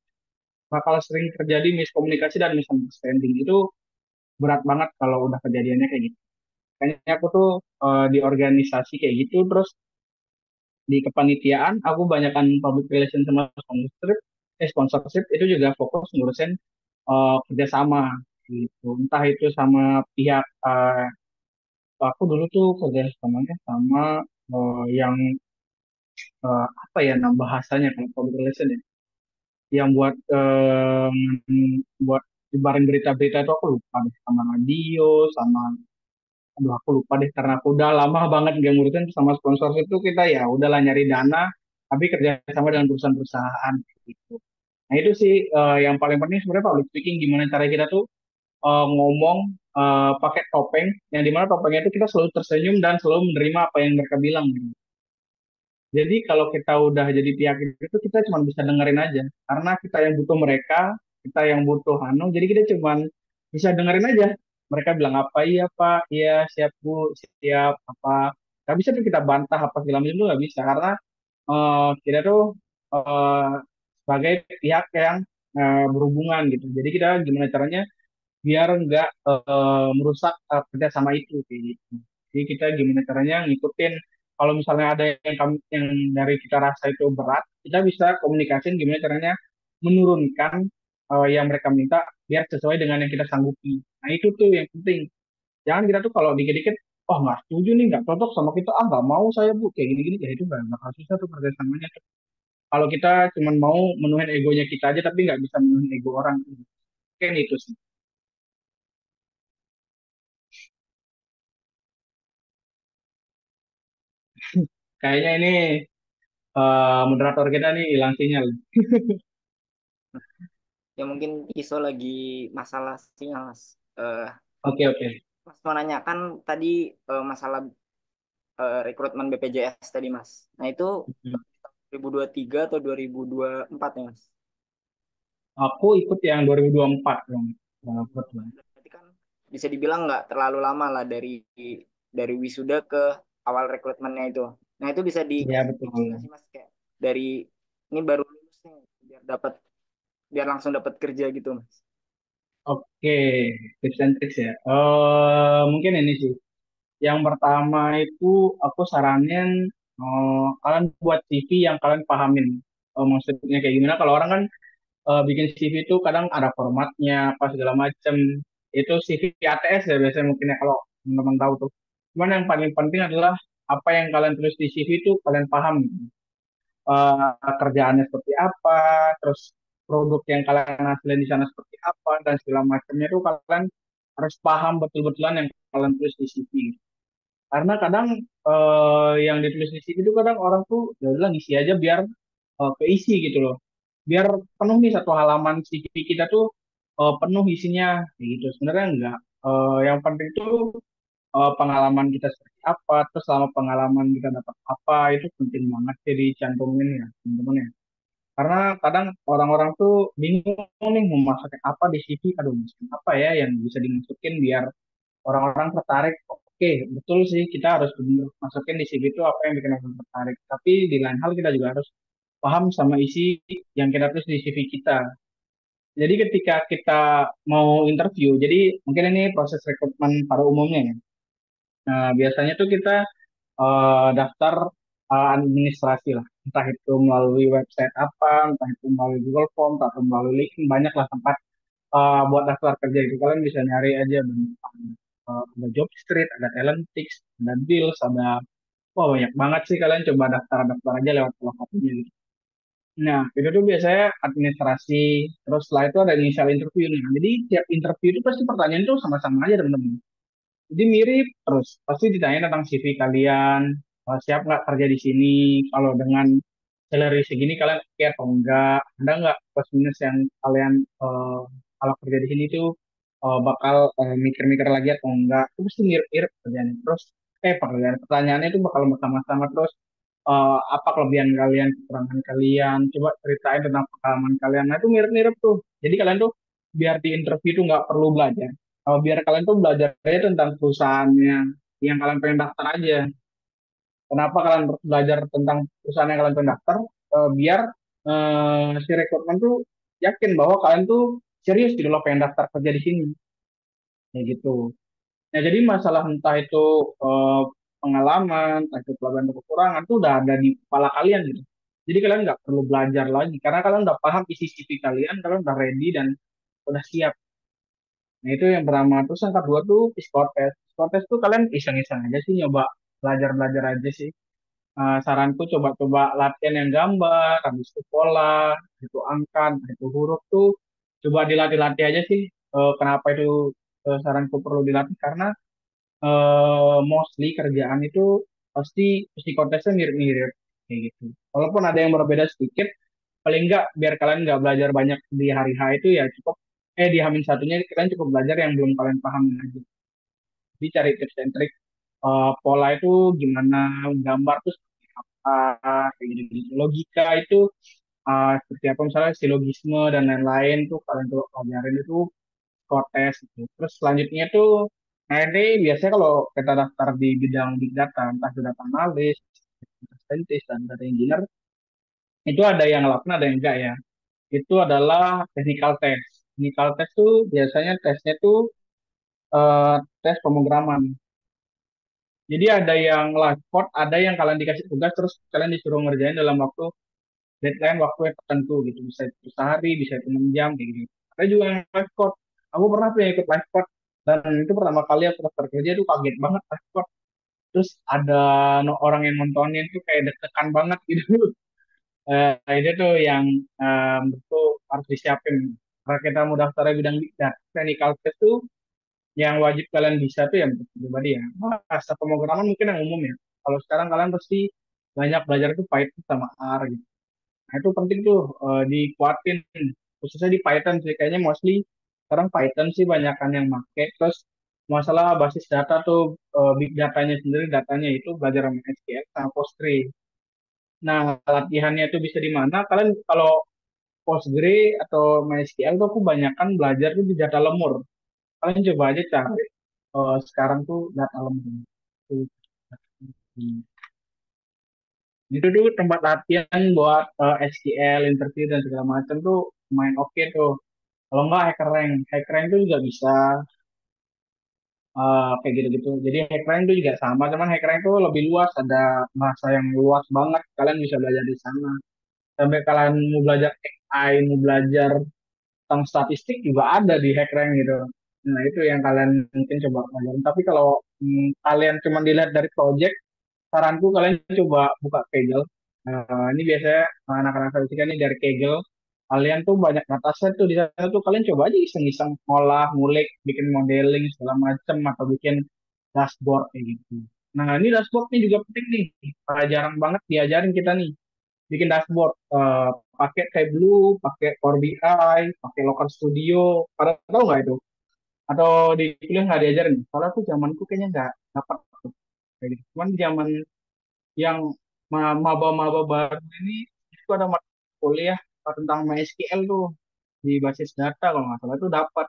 Bakal sering terjadi miskomunikasi dan misunderstanding. Itu berat banget kalau udah kejadiannya kayak gitu. Kayaknya aku tuh di organisasi kayak gitu, terus di kepanitiaan aku banyakkan public relation sama sponsorship itu juga fokus ngurusin kerjasama gitu. Entah itu sama pihak aku dulu tuh kerja samanya sama yang apa ya nama bahasanya kalau public relation ya, yang buat nyebarin berita-berita itu aku lupa deh, sama radio sama aduh aku lupa deh karena aku udah lama banget gak ngurusin. Sama sponsor itu kita ya udahlah nyari dana tapi kerja sama dengan perusahaan-perusahaan gitu. Nah itu sih yang paling penting sebenarnya public speaking, gimana cara kita tuh ngomong pakai topeng yang dimana topengnya itu kita selalu tersenyum dan selalu menerima apa yang mereka bilang gitu. Jadi kalau kita udah jadi pihak itu kita cuma bisa dengerin aja karena kita yang butuh mereka, kita yang butuh jadi kita cuma bisa dengerin aja. Mereka bilang apa, iya Pak, iya siap Bu, siap apa. Gak bisa tuh kita bantah apa segala macam itu nggak bisa karena kita tuh eh, sebagai pihak yang berhubungan gitu. Jadi kita gimana caranya biar nggak merusak kerjasama itu kayak gitu. Jadi kita gimana caranya ngikutin kalau misalnya ada yang dari kita rasa itu berat, kita bisa komunikasiin gimana caranya menurunkan yang mereka minta biar sesuai dengan yang kita sanggupi. Nah itu tuh yang penting. Jangan kita tuh kalau dikit-dikit, oh nggak setuju nih, nggak cocok sama kita, ah nggak mau saya bu, kayak gini-gini, ya itu nggak bakal susah tuh kerjasamanya. Kalau kita cuma mau menuhin egonya kita aja, tapi nggak bisa menuhin ego orang, kan itu sih. Kayaknya ini moderator kita nih hilang sinyal. Ya mungkin Iso lagi masalah sinyal, Mas. Oke, oke. Mas mau nanyakan tadi masalah rekrutmen BPJS tadi, Mas. Nah, itu Hmm. 2023 atau 2024 ya, Mas? Aku ikut yang 2024 dong. Kebetulan. Berarti kan bisa dibilang nggak terlalu lama lah dari wisuda ke awal rekrutmennya itu. Nah, itu bisa Iya dikasih betul. tips nggak sih, Mas? Kayak dari ini baru lulus nih, biar langsung dapat kerja gitu, Mas. Oke, tips and tricks ya. Mungkin ini sih. Yang pertama itu aku saranin kalian buat CV yang kalian pahamin. Maksudnya kayak gimana? Kalau orang kan bikin CV itu kadang ada formatnya, apa segala macem. Itu CV ATS ya biasanya mungkin ya kalau teman-teman tahu tuh. Cuman yang paling penting adalah apa yang kalian tulis di CV itu kalian paham. Kerjaannya seperti apa, terus produk yang kalian hasilin di sana seperti apa, dan segala macamnya itu kalian harus paham betul-betulan yang kalian tulis di CV. Karena kadang yang ditulis di CV itu kadang orang tuh ya udah ngisi aja biar keisi gitu loh. Biar penuh nih satu halaman CV kita tuh penuh isinya kayak gitu. Sebenarnya enggak. Yang penting tuh pengalaman kita seperti apa, terus selama pengalaman kita dapat apa, itu penting banget jadi cantumin ya teman-teman ya. Karena kadang orang-orang tuh bingung nih mau masukin apa di CV, aduh masukin apa ya yang bisa dimasukin biar orang-orang tertarik. Oke, betul sih kita harus benar masukin di CV itu apa yang bikin orang tertarik. Tapi di lain hal kita juga harus paham sama isi yang kita tulis di CV kita. Jadi ketika kita mau interview, jadi mungkin ini proses rekrutmen pada umumnya ya. Nah, biasanya tuh kita daftar administrasi lah. Entah itu melalui website apa, entah itu melalui Google Form, entah itu melalui LinkedIn, banyak lah tempat buat daftar kerja itu. Kalian bisa nyari aja ada Jobstreet, ada Talentix, ada Deals, ada wah banyak banget sih kalian coba daftar-daftar aja lewat salah satunya gitu. Nah, itu tuh biasanya administrasi, terus setelah itu ada initial interview. Nah, jadi tiap interview itu pasti pertanyaan tuh sama-sama aja teman-teman. Jadi mirip terus. Pasti ditanya tentang CV kalian, siap nggak kerja di sini, kalau dengan salary segini kalian oke atau enggak, ada nggak plus minus yang kalian kalau kerja di sini tuh bakal mikir-mikir lagi atau enggak. Itu pasti mirip-mirip kerjanya. Terus pekerjaan pertanyaannya itu bakal bersama-sama terus apa kelebihan kalian, kekurangan kalian, coba ceritain tentang pengalaman kalian. Nah itu mirip-mirip tuh. Jadi kalian tuh biar di interview tuh nggak perlu belajar. Biar kalian tuh belajar aja tentang perusahaannya yang kalian pengen daftar aja. Kenapa kalian belajar tentang perusahaan yang kalian pengen daftar? Biar si rekrutmen tuh yakin bahwa kalian tuh serius gitu loh pengen daftar kerja di sini. Ya gitu. Nah, jadi masalah entah itu eh, pengalaman, entah itu kelebihan atau kekurangan itu udah ada di kepala kalian gitu. Jadi kalian nggak perlu belajar lagi karena kalian udah paham isi CV kalian, kalian udah ready dan udah siap. Nah, itu yang pertama. Terus yang kedua tuh psikotes. Psikotes tuh kalian iseng-iseng aja sih nyoba belajar-belajar aja sih. Saranku coba-coba latihan yang gambar, habis itu pola, itu angka, itu huruf tuh coba dilatih-latih aja sih. Kenapa itu saranku perlu dilatih? Karena mostly kerjaan itu pasti psikotesnya mirip-mirip kayak gitu. Walaupun ada yang berbeda sedikit, paling enggak biar kalian nggak belajar banyak di hari H itu ya cukup di Hamin satunya kalian cukup belajar yang belum kalian paham aja. Jadi cari tips dan trik pola itu gimana, gambar tuh seperti apa, kayak gitu. Logika itu seperti apa misalnya silogisme dan lain-lain tuh kalian tuh pelajarin itu psikotes gitu. Terus selanjutnya tuh Nah ini biasanya kalau kita daftar di bidang big data, entah itu data analis, data scientist, dan data engineer, itu ada yang ngelakuin, ada yang enggak ya. Itu adalah technical test. Technical test tuh biasanya tesnya tuh eh, tes pemrograman. Jadi ada yang live code, ada yang kalian dikasih tugas terus kalian disuruh ngerjain dalam waktu deadline waktu yang tertentu gitu. Bisa itu sehari, bisa itu 6 jam kayak gitu. Ada juga yang live code. Aku pernah tuh yang ikut live code dan itu pertama kali aku daftar kerja tuh kaget banget live code. Terus ada orang yang nontonin tuh kayak deg-degan banget gitu. Itu tuh yang menurutku harus disiapin. Karena kita mau daftar di bidang data, technical test tuh yang wajib kalian bisa tuh yang pribadi ya. Bahasa pemrograman mungkin yang umum ya. Kalau sekarang kalian pasti banyak belajar tuh Python sama R gitu. Nah itu penting tuh dikuatin, khususnya di Python sih. Kayaknya mostly sekarang Python sih banyakan yang make. Terus masalah basis data tuh big datanya sendiri, datanya itu belajar sama SQL sama Postgre. Nah, latihannya itu bisa di mana? Kalian kalau Postgre atau MySQL tuh aku banyakan belajar tuh di data lemur. Kalian coba aja cari sekarang tuh data lemur. Tuh. Itu tuh tempat latihan buat SQL, interview dan segala macam tuh main oke tuh. Kalau nggak HackerRank tuh juga bisa kayak gitu-gitu. Jadi HackerRank tuh juga sama, cuman HackerRank tuh lebih luas, ada bahasa yang luas banget. Kalian bisa belajar di sana. Sampai kalian mau belajar AI, mau belajar tentang statistik juga ada di HackRank gitu. Nah, itu yang kalian mungkin coba pelajarin. Tapi kalau kalian cuma dilihat dari project, saranku kalian coba buka Kaggle. Ini biasanya anak-anak statistika ini dari Kaggle. Kalian tuh banyak dataset tuh di sana tuh kalian coba aja iseng-iseng ngolah, ngulik, bikin modeling segala macam atau bikin dashboard kayak gitu. Nah, ini dashboard nih juga penting nih. Jarang banget diajarin kita nih bikin dashboard pakai Tableau, pakai Power BI, pakai Looker Studio. Pada tahu nggak itu? Atau di kuliah nggak diajarin? Soalnya tuh zamanku kayaknya nggak dapat tuh, kayak gitu. Cuman zaman yang maba-maba baru ini itu ada mata kuliah tentang MySQL tuh di basis data kalau nggak salah itu dapat.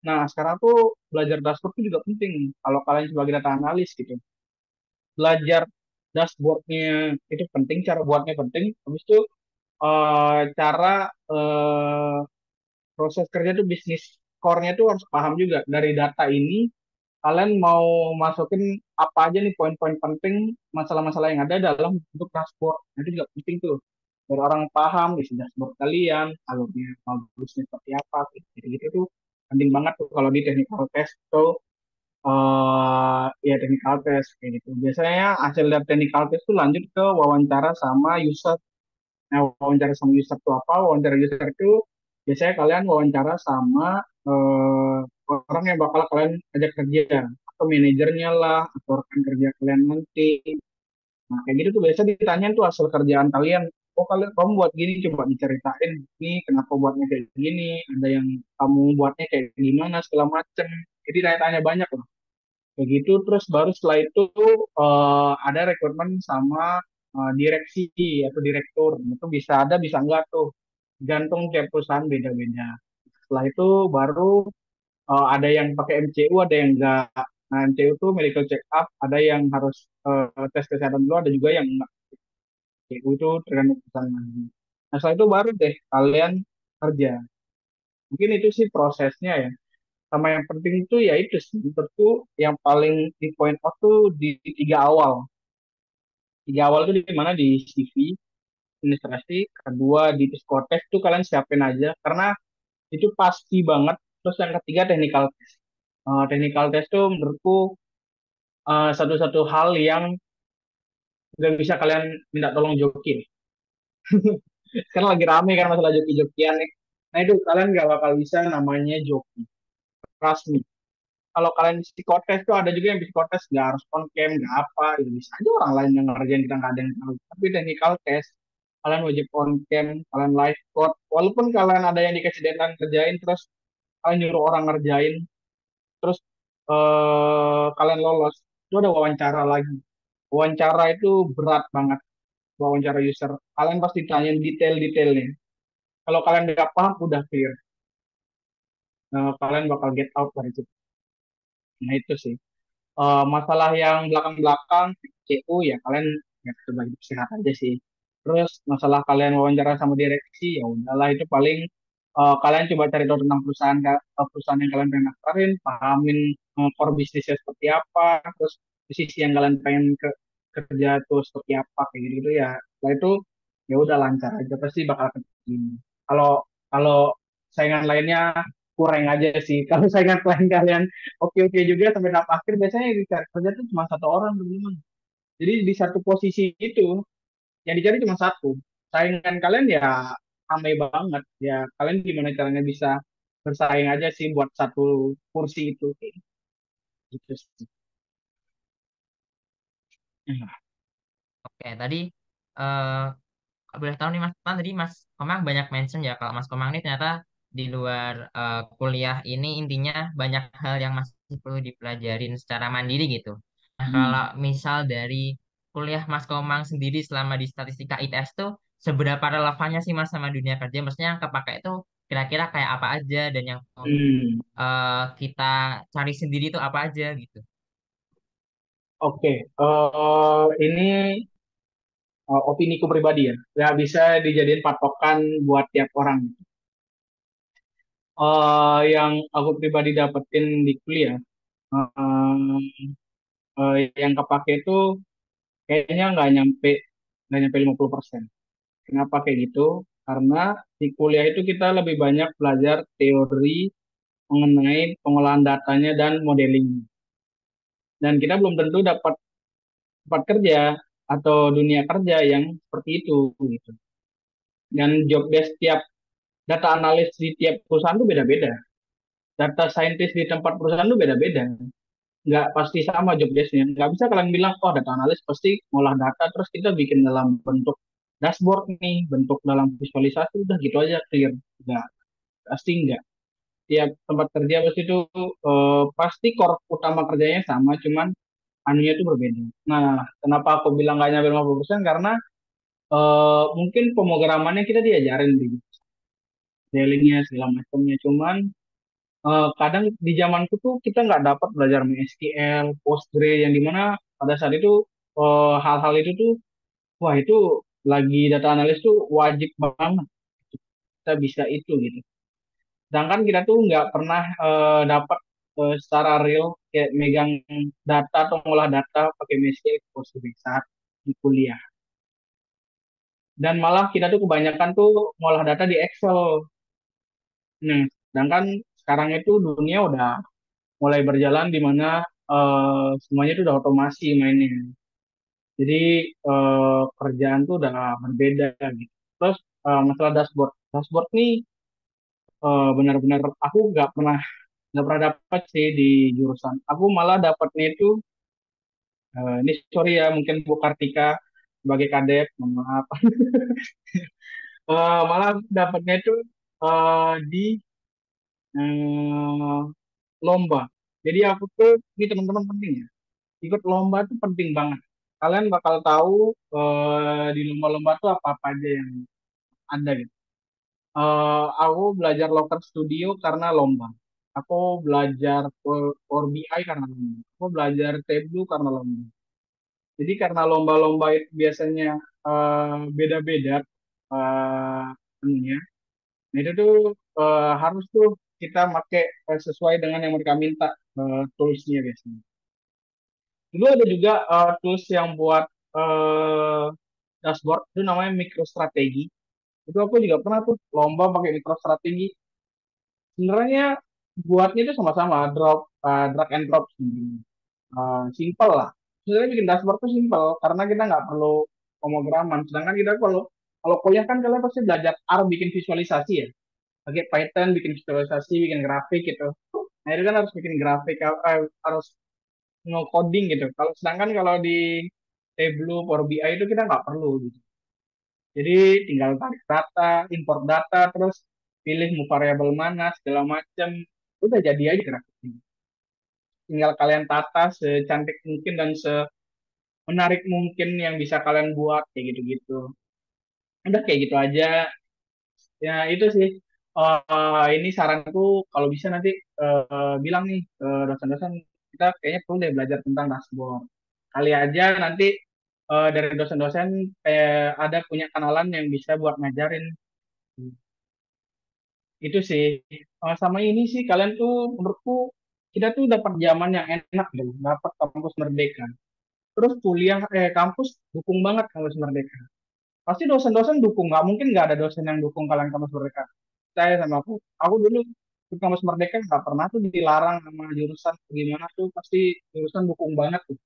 Nah sekarang tuh belajar dashboard itu juga penting kalau kalian sebagai data analis gitu. Belajar dashboardnya itu penting, cara buatnya penting. Habis itu cara eh, proses kerja tuh bisnis core-nya tuh harus paham juga dari data ini kalian mau masukin apa aja nih poin-poin penting masalah-masalah yang ada dalam bentuk dashboard. Nah, itu juga penting tuh biar orang paham isi dashboard kalian alurnya bagusnya seperti apa gitu tuh penting banget tuh kalau di technical test tuh ya technical test kayak gitu. Biasanya hasil dari technical test tuh lanjut ke wawancara sama user. Nah, wawancara sama user itu apa? Wawancara user itu biasanya kalian wawancara sama eh, orang yang bakal kalian ajak kerja, atau manajernya lah, atau rekan kerja kalian nanti. Nah, kayak gitu tuh biasa ditanyain tuh hasil kerjaan kalian. Oh, kalian kamu buat gini, coba diceritain nih kenapa buatnya kayak gini, ada yang kamu buatnya kayak gimana segala macem. Jadi tanya-tanya banyak lah. Kayak gitu, terus baru setelah itu ada rekrutmen sama direksi atau direktur. Itu bisa ada, bisa enggak tuh. Gantung tiap perusahaan beda-beda. Setelah itu baru ada yang pakai MCU, ada yang enggak. Nah, MCU itu medical check up, ada yang harus tes kesehatan dulu, ada juga yang enggak. MCU itu tergantung perusahaan lagi. Nah, setelah itu baru deh kalian kerja. Mungkin itu sih prosesnya ya. Sama yang penting itu ya itu sih menurutku yang paling di point out tuh di tiga awal. Tiga awal tuh di mana di CV, administrasi, kedua di psikotes tuh kalian siapin aja karena itu pasti banget. Terus yang ketiga technical test. Technical test tuh menurutku satu-satu hal yang nggak bisa kalian minta tolong joki. Sekarang lagi rame kan masalah joki-jokian nih. Nah itu kalian nggak bakal bisa namanya joki. Trust me. Kalau kalian psikotes tuh ada juga yang psikotes nggak harus on cam nggak apa itu bisa aja orang lain yang ngerjain kita nggak ada yang tahu tapi technical test kalian wajib on cam kalian live code walaupun kalian ada yang dikasih deadline kerjain terus kalian nyuruh orang ngerjain terus kalian lolos itu ada wawancara lagi wawancara itu berat banget wawancara user kalian pasti tanyain detail-detailnya kalau kalian nggak paham udah clear. Kalian bakal get out dari situ Nah itu sih. Masalah yang belakang-belakang CU ya kalian ya coba sehat aja sih. Terus masalah kalian wawancara sama direksi ya udahlah itu paling kalian coba cari tahu tentang perusahaan yang kalian pengen daftarin, pahamin core bisnisnya seperti apa, terus posisi yang kalian pengen kerja tuh seperti apa kayak gitu, ya. Setelah itu ya udah lancar aja pasti bakal ketemu. Kalau kalau saingan lainnya kurang aja sih. Kalau saingan klien kalian oke-oke juga sampai tahap akhir biasanya yang dicari kerja tuh cuma satu orang teman-teman. Jadi di satu posisi itu yang dicari cuma satu. Saingan kalian ya ramai banget. Ya kalian gimana caranya bisa bersaing aja sih buat satu kursi itu. Gitu sih. Oke, tadi eh boleh tahu nih Mas, kan tadi Mas Komang banyak mention ya kalau Mas Komang ini ternyata di luar kuliah ini intinya banyak hal yang masih perlu dipelajarin secara mandiri gitu. Nah, kalau Hmm. misal dari kuliah Mas Komang sendiri selama di Statistika ITS tuh seberapa relevannya sih Mas sama dunia kerja? Maksudnya yang kepakai itu kira-kira kayak apa aja dan yang mau Hmm. kita cari sendiri itu apa aja gitu. Oke. Ini opini ku pribadi ya. Ya bisa dijadiin patokan buat tiap orang. Yang aku pribadi dapetin di kuliah, eh, yang kepake itu kayaknya nggak nyampe 50%. Kenapa kayak gitu? Karena di kuliah itu kita lebih banyak belajar teori mengenai pengolahan datanya dan modeling. Dan kita belum tentu dapat tempat kerja atau dunia kerja yang seperti itu gitu. Dan job desk tiap data analis di tiap perusahaan itu beda-beda. Data scientist di tempat perusahaan itu beda-beda. Nggak pasti sama job desk-nya. Nggak bisa kalian bilang, oh data analis pasti ngolah data, terus kita bikin dalam bentuk dashboard nih, bentuk dalam visualisasi, udah gitu aja clear. Nggak, pasti nggak. Tiap tempat kerja pasti itu pasti core utama kerjanya sama, cuman anunya itu berbeda. Nah, kenapa aku bilang nggak nyampe 50%? Karena mungkin pemrogramannya kita diajarin di modelingnya segala macamnya, cuman kadang di zamanku tuh kita nggak dapat belajar MySQL, Postgre yang dimana pada saat itu hal-hal itu tuh wah itu lagi data analis tuh wajib banget kita bisa itu gitu. Sedangkan kita tuh nggak pernah dapat secara real kayak megang data atau ngolah data pakai MySQL, Postgre saat di kuliah. Dan malah kita tuh kebanyakan tuh ngolah data di Excel. Nah, sedangkan sekarang itu dunia udah mulai berjalan di mana semuanya itu udah otomasi mainnya. Jadi kerjaan tuh udah berbeda gitu. Terus masalah dashboard, dashboard nih benar-benar aku nggak pernah dapat sih di jurusan. Aku malah dapatnya itu ini sorry ya mungkin Bu Kartika sebagai kadep, mohon maaf. Malah dapatnya itu di eh, lomba. Jadi aku tuh ini teman-teman penting ya. Ikut lomba itu penting banget. Kalian bakal tahu di lomba-lomba tuh apa-apa aja yang ada gitu. Aku belajar Locker Studio karena lomba. Aku belajar Power BI karena lomba. Aku belajar Tableau karena lomba. Jadi karena lomba-lomba itu biasanya beda-beda anunya. Nah itu tuh harus tuh kita pakai sesuai dengan yang mereka minta toolsnya biasanya. Dulu ada juga tools yang buat eh, dashboard itu namanya MicroStrategy. Itu aku juga pernah tuh lomba pakai MicroStrategy. Sebenarnya buatnya itu sama-sama drag and drop sih. Simple lah. Sebenarnya bikin dashboard tuh simple karena kita nggak perlu pemrograman. Sedangkan kita kalau kalau kuliah kan kalian pasti belajar R bikin visualisasi ya. Pakai Python bikin visualisasi, bikin grafik gitu. Nah itu kan harus bikin grafik, harus nge-coding gitu. Kalau sedangkan kalau di Tableau, Power BI itu kita nggak perlu gitu. Jadi tinggal tarik data, import data, terus pilih mau variabel mana, segala macam. Udah jadi aja grafiknya. Tinggal kalian tata secantik mungkin dan semenarik mungkin yang bisa kalian buat kayak gitu-gitu. Udah kayak gitu aja. Ya itu sih. Ini saranku kalau bisa nanti bilang nih ke dosen-dosen kita kayaknya perlu deh belajar tentang dashboard. Kali aja nanti dari dosen-dosen ada punya kenalan yang bisa buat ngajarin. Itu sih. Sama ini sih kalian tuh menurutku kita tuh dapat zaman yang enak deh, dapat kampus merdeka. Terus kuliah kampus dukung banget kampus merdeka. Pasti dosen-dosen dukung, nggak mungkin nggak ada dosen yang dukung kalian kampus merdeka. Saya sama aku dulu di kampus merdeka nggak pernah tuh dilarang sama jurusan gimana tuh pasti jurusan dukung banget tuh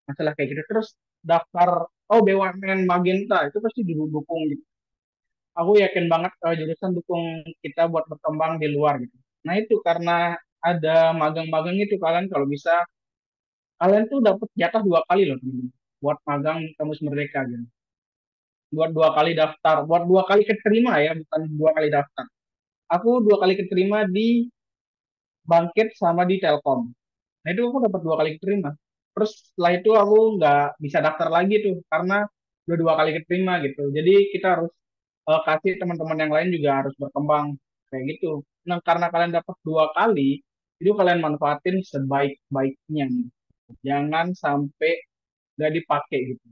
masalah kayak gitu. Terus daftar BUMN Magenta itu pasti didukung gitu. Aku yakin banget jurusan dukung kita buat berkembang di luar gitu. Nah itu karena ada magang-magang itu kalian kalau bisa kalian tuh dapat jatah 2 kali loh teman-teman, buat magang di kampus merdeka gitu. Buat 2 kali daftar, buat 2 kali keterima ya, bukan 2 kali daftar. Aku 2 kali keterima di Bangkit sama di Telkom. Nah itu aku dapat 2 kali keterima. Terus setelah itu aku nggak bisa daftar lagi tuh karena udah 2 kali keterima gitu. Jadi kita harus kasih teman-teman yang lain juga harus berkembang kayak gitu. Nah karena kalian dapat 2 kali, itu kalian manfaatin sebaik-baiknya. Jangan sampai nggak dipakai gitu.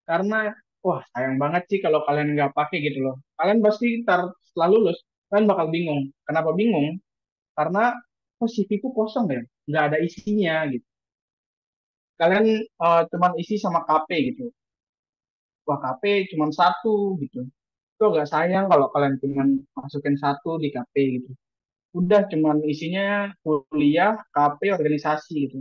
Karena wah sayang banget sih kalau kalian nggak pakai gitu loh. Kalian pasti ntar setelah lulus kalian bakal bingung. Kenapa bingung? Karena oh CV ku kosong ya, nggak ada isinya gitu. Kalian cuman isi sama KP gitu. Wah KP cuman satu gitu. Itu agak sayang kalau kalian cuman masukin satu di KP gitu. Udah cuman isinya kuliah, KP, organisasi gitu.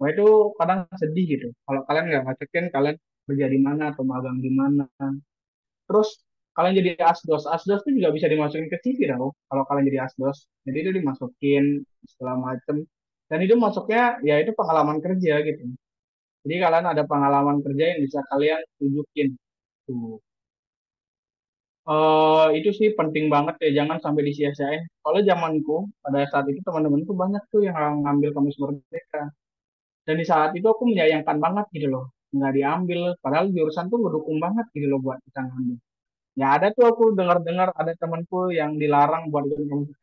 Wah itu kadang sedih gitu. Kalau kalian nggak masukin kalian kerja di mana atau magang di mana. Terus kalian jadi asdos, asdos itu juga bisa dimasukin ke CV tau. Kalau kalian jadi asdos, jadi itu dimasukin segala macem. Dan itu masuknya ya itu pengalaman kerja gitu. Jadi kalian ada pengalaman kerja yang bisa kalian tunjukin. Tuh. Itu sih penting banget ya, jangan sampai disia-siain. Kalau zamanku pada saat itu teman-temanku banyak tuh yang ngambil kamus merdeka. Dan di saat itu aku menyayangkan banget gitu loh, nggak diambil. Padahal jurusan tuh mendukung banget gitu loh buat kita ngambil. Ya ada tuh aku dengar-dengar ada temanku yang dilarang buat ikut kampus.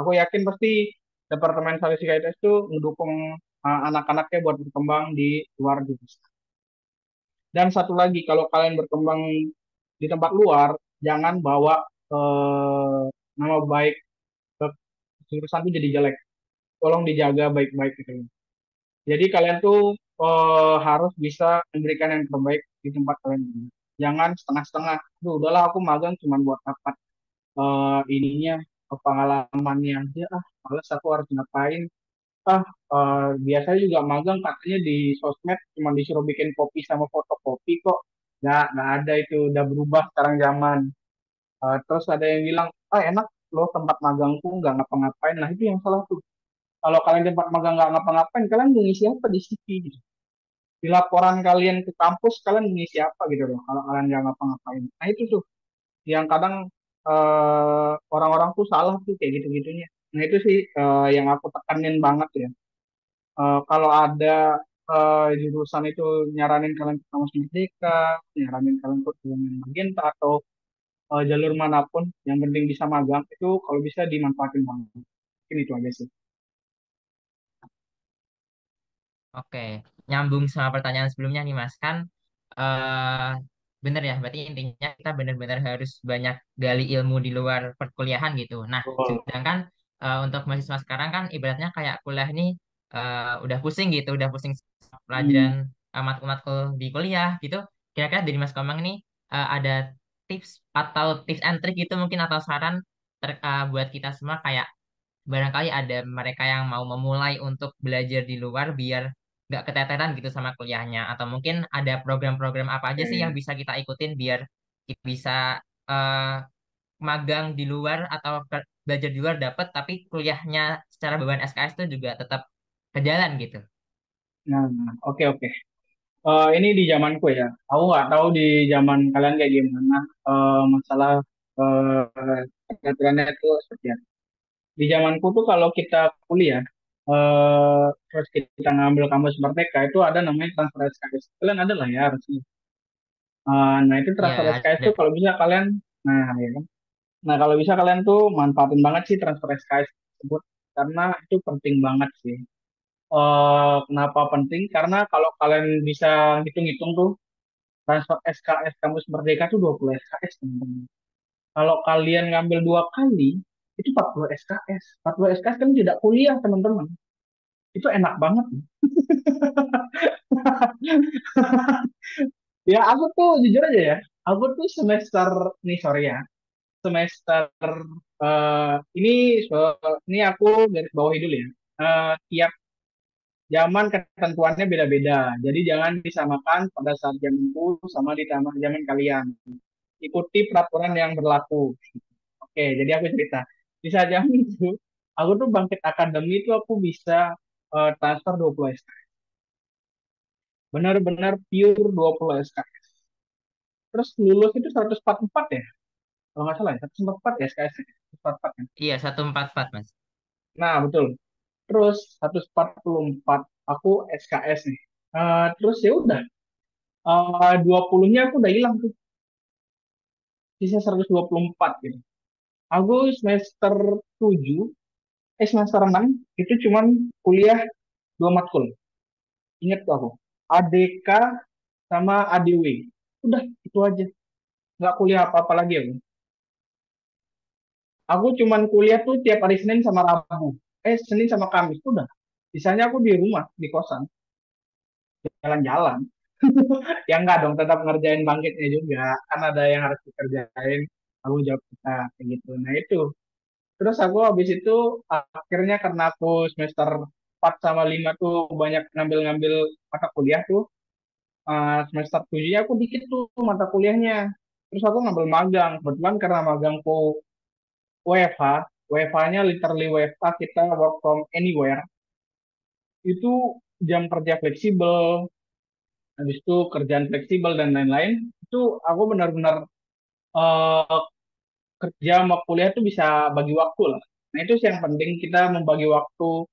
Aku yakin pasti Departemen Statistika ITS itu mendukung anak-anaknya buat berkembang di luar jurusan. Dan satu lagi, kalau kalian berkembang di tempat luar, jangan bawa eh, nama baik ke jurusan itu jadi jelek. Tolong dijaga baik-baik gitu. Jadi kalian tuh harus bisa memberikan yang terbaik di tempat kalian. Jangan setengah-setengah. Duh, udahlah aku magang cuma buat dapat ininya pengalamannya aja males aku harus ngapain ah biasanya juga magang katanya di sosmed cuma disuruh bikin kopi sama fotokopi kok nggak ada itu udah berubah sekarang zaman. Terus ada yang bilang enak loh tempat magangku nggak ngapa-ngapain nah itu yang salah tuh kalau kalian tempat magang nggak ngapa-ngapain kalian mengisi apa di CV gitu di laporan kalian ke kampus kalian mengisi apa gitu loh kalau kalian nggak ngapa-ngapain nah itu tuh yang kadang orang-orang tuh salah tuh kayak gitu-gitunya. Nah itu sih yang aku tekanin banget ya. Kalau ada jurusan itu nyaranin kalian ke kampus merdeka, nyaranin kalian ke UMN Magenta atau jalur manapun, yang penting bisa magang itu kalau bisa dimanfaatin banget. Mungkin itu aja sih. Oke, nyambung sama pertanyaan sebelumnya nih Mas, kan eh bener ya, berarti intinya kita benar-benar harus banyak gali ilmu di luar perkuliahan gitu. Nah, Betul. sedangkan untuk mahasiswa sekarang kan ibaratnya kayak kuliah ini udah pusing gitu, udah pusing sama pelajaran Hmm. matkul-matkul di kuliah gitu. Kira-kira dari Mas Komang ini ada tips atau tips and trick gitu mungkin atau saran buat kita semua kayak barangkali ada mereka yang mau memulai untuk belajar di luar biar nggak keteteran gitu sama kuliahnya atau mungkin ada program-program apa aja sih yang Oke. bisa kita ikutin biar kita bisa eh, magang di luar atau belajar di luar dapat tapi kuliahnya secara beban SKS itu juga tetap ke jalan gitu. Nah, oke oke. Ini di zamanku ya. Aku nggak tahu di zaman kalian kayak gimana masalah peraturannya itu seperti apa. Di zamanku tuh kalau kita kuliah terus kita ngambil kampus merdeka itu ada namanya transfer SKS. Kalian ada lah ya harusnya. Nah itu Iya transfer SKS ada. tuh kalau bisa kalian, nah ya kan. Nah kalau bisa kalian tuh manfaatin banget sih transfer SKS tersebut karena itu penting banget sih. Kenapa penting? Karena kalau kalian bisa hitung-hitung tuh, transfer SKS kampus Merdeka tuh 20 SKS, teman-teman. Kalau kalian ngambil 2 kali, itu 40 SKS. 40 SKS kan tidak kuliah, teman-teman. Itu enak banget. Ya, aku tuh jujur aja ya. Aku tuh semester, nih sorry ya, semester ini ini aku garis bawahi dulu ya. Tiap zaman ketentuannya beda-beda. Jadi jangan disamakan pada saat zamanku sama di zaman kalian. Ikuti peraturan yang berlaku. Oke, jadi aku cerita. Di saat zaman itu, aku tuh bangkit akademi itu aku bisa transfer 20 SKS. Benar-benar pure 20 SKS. Terus lulus itu 144 ya? Kalau nggak salah ya, 144 ya SKS. 144 kan? Iya, 144 Mas. Nah, betul. Terus 144 aku SKS nih. Terus ya udah, 20-nya aku udah hilang tuh. Sisa 124 gitu. Aku semester 7, semester 6 itu cuman kuliah 2 matkul. Ingat tuh aku. ADK sama ADW. Udah, itu aja. Nggak kuliah apa-apa lagi aku. Aku cuman kuliah tuh tiap hari Senin sama Rabu. Senin sama Kamis. Udah. Sisanya aku di rumah, di kosan. Jalan-jalan. Ya enggak dong, tetap ngerjain bangkitnya juga. Kan ada yang harus dikerjain. Aku jawab kita. Kayak gitu. Nah itu. Terus aku habis itu akhirnya karena aku semester 4 sama 5 tuh banyak ngambil-ngambil mata kuliah tuh. Semester 7-nya aku dikit tuh mata kuliahnya. Terus aku ngambil magang. Kebetulan karena magangku WFH, WFH-nya literally WFH, kita work from anywhere. Itu jam kerja fleksibel, habis itu kerjaan fleksibel dan lain-lain. Itu aku benar-benar eh, kerja sama kuliah tuh bisa bagi waktu lah. Nah itu sih yang penting, kita membagi waktu.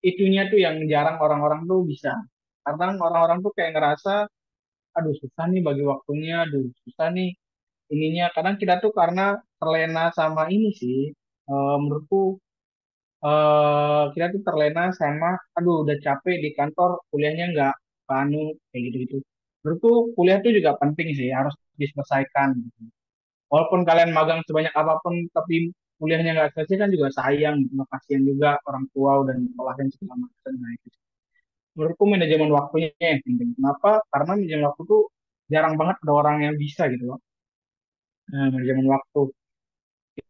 Itunya tuh yang jarang orang-orang tuh bisa. Kadang orang-orang tuh kayak ngerasa, aduh susah nih bagi waktunya, aduh susah nih ininya. Kadang kita tuh karena terlena sama ini sih, menurutku kita tuh terlena sama, aduh udah capek di kantor, kuliahnya nggak anu kayak gitu-gitu. Menurutku kuliah tuh juga penting sih, harus diselesaikan, gitu. Walaupun kalian magang sebanyak apapun, tapi kuliahnya nggak selesai kan juga sayang, gitu. Kasihan juga orang tua dan sekolahin segala macam. Nah, itu. Menurutku manajemen waktunya yang penting. Kenapa? Karena manajemen waktu tuh jarang banget ada orang yang bisa gitu loh. Nah, manajemen waktu.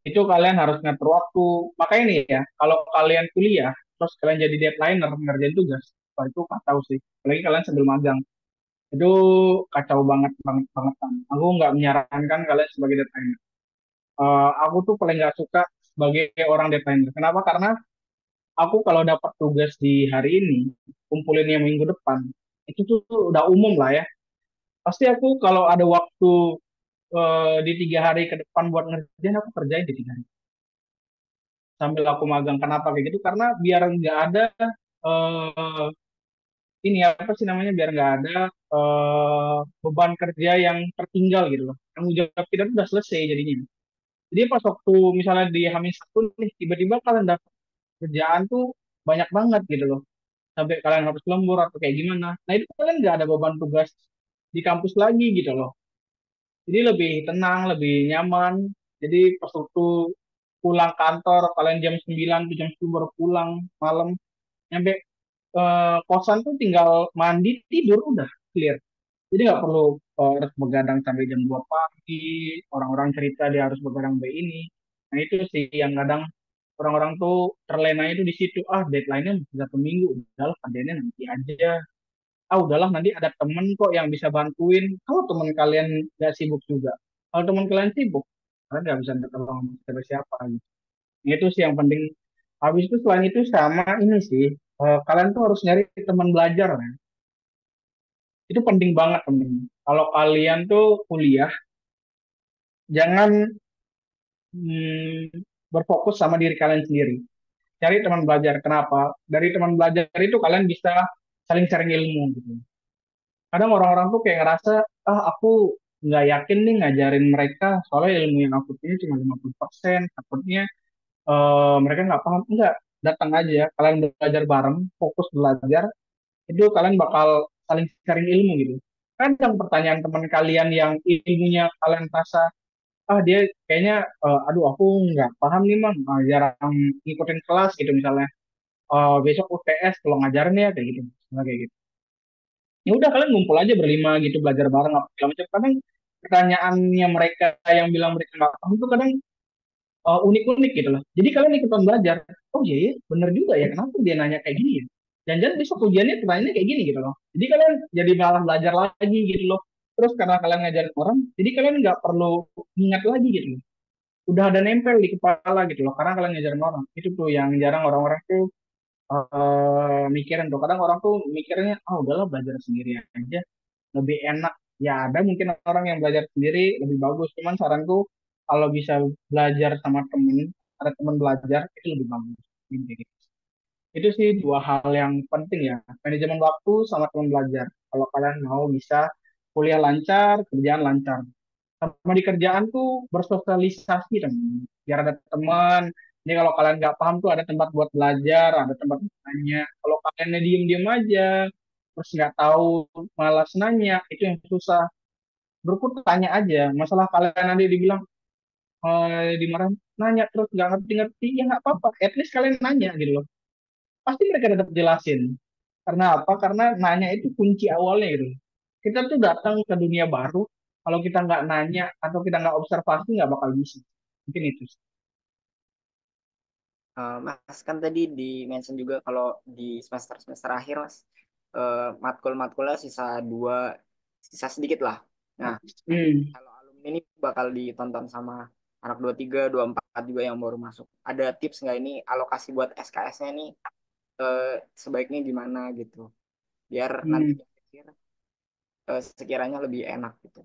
Itu kalian harus ngatur waktu. Makanya nih ya, kalau kalian kuliah, terus kalian jadi deadlineer ngerjain tugas, wah itu kacau sih. Apalagi kalian sambil magang. Itu kacau banget, banget, banget. Aku nggak menyarankan kalian sebagai deadlineer. Aku tuh paling nggak suka sebagai orang deadlineer. Kenapa? Karena aku kalau dapat tugas di hari ini, kumpulinnya minggu depan, itu tuh udah umum lah ya. Pasti aku kalau ada waktu di 3 hari ke depan buat ngerjain, aku kerjain di 3 hari sambil aku magang. Kenapa kayak gitu? Karena biar nggak ada eh, ini apa sih namanya, biar nggak ada beban kerja yang tertinggal gitu loh. Tanggung jawab kita tuh udah selesai jadinya. Jadi pas waktu misalnya di H-1 nih, tiba-tiba kalian dapat kerjaan tuh banyak banget gitu loh. Sampai kalian harus lembur atau kayak gimana. Nah itu kalian nggak ada beban tugas di kampus lagi gitu loh. Jadi lebih tenang, lebih nyaman. Jadi pas waktu pulang kantor, kalian jam 9 tuh jam 10 baru pulang malam. Nyampe kosan tuh tinggal mandi, tidur, udah clear. Jadi nggak perlu harus begadang sampai jam 2 pagi. Orang-orang cerita dia harus begadang sampai ini. Nah itu sih yang kadang orang-orang tuh terlena itu di situ. Ah deadline-nya masih 1 minggu. Udahlah kerjanya nanti aja. Ah udahlah nanti ada temen kok yang bisa bantuin. Kalau teman kalian nggak sibuk juga. Kalau teman kalian sibuk, kalian nggak bisa minta tolong sama siapa-siapa gitu. Itu sih yang penting. Habis itu selain itu sama ini sih, kalian tuh harus nyari teman belajar ya. Itu penting banget temen. Kalau kalian tuh kuliah, jangan berfokus sama diri kalian sendiri. Cari teman belajar. Kenapa? Dari teman belajar itu kalian bisa saling sharing ilmu gitu. Kadang orang-orang tuh kayak ngerasa, ah aku nggak yakin nih ngajarin mereka, soalnya ilmu yang aku punya cuma 50%, takutnya mereka nggak paham. Enggak. datang aja, kalian belajar bareng, fokus belajar, itu kalian bakal saling sharing ilmu gitu. Kadang pertanyaan teman kalian yang ilmunya kalian rasa, ah dia kayaknya, aduh aku nggak paham nih mang, jarang ngikutin kelas gitu misalnya. Besok UTS kalau ngajarin ya kayak gitu, misalnya kayak gitu. Ya udah kalian ngumpul aja berlima gitu belajar bareng apa segala macam. Kadang pertanyaannya mereka yang bilang mereka nggak paham itu kadang unik-unik gitu loh. Jadi kalian ikutan belajar. Oh iya, iya, bener juga ya. Kenapa dia nanya kayak gini ya? Jangan-jangan besok ujiannya pertanyaannya kayak gini gitu loh. Jadi kalian jadi malah belajar lagi gitu loh. Terus karena kalian ngajarin orang, jadi kalian nggak perlu ingat lagi gitu loh. Udah ada nempel di kepala gitu loh. Karena kalian ngajarin orang. Itu tuh yang jarang orang-orang tuh mikirin tuh. Kadang orang tuh mikirnya, ah udahlah belajar sendiri aja. Lebih enak. Ya ada mungkin orang yang belajar sendiri lebih bagus. Cuman saranku kalau bisa belajar sama temen, ada teman belajar itu lebih bagus. Intinya. Itu sih dua hal yang penting ya. Manajemen waktu sama teman belajar. Kalau kalian mau bisa kuliah lancar, kerjaan lancar. Sama di kerjaan tuh bersosialisasi teman. Biar ada teman. Ini kalau kalian nggak paham tuh ada tempat buat belajar, ada tempat buat nanya. Kalau kalian diem-diem aja, terus nggak tahu malas nanya, itu yang susah. Berikut tanya aja. Masalah kalian nanti dibilang dimarahin, nanya terus nggak ngerti-ngerti, ya nggak apa-apa. At least kalian nanya gitu loh. Pasti mereka tetap jelasin. Karena apa? Karena nanya itu kunci awalnya gitu. Kita tuh datang ke dunia baru, kalau kita nggak nanya atau kita nggak observasi nggak bakal bisa. Mungkin itu sih. Mas kan tadi di mention juga kalau di semester akhir Mas, matkul-matkulnya sisa dua, sisa sedikit lah. Nah, Hmm. kalau alumni ini bakal ditonton sama anak 23, 24 juga yang baru masuk. Ada tips nggak ini alokasi buat SKS-nya nih eh, sebaiknya gimana gitu, biar nanti Hmm. di akhir sekiranya lebih enak gitu.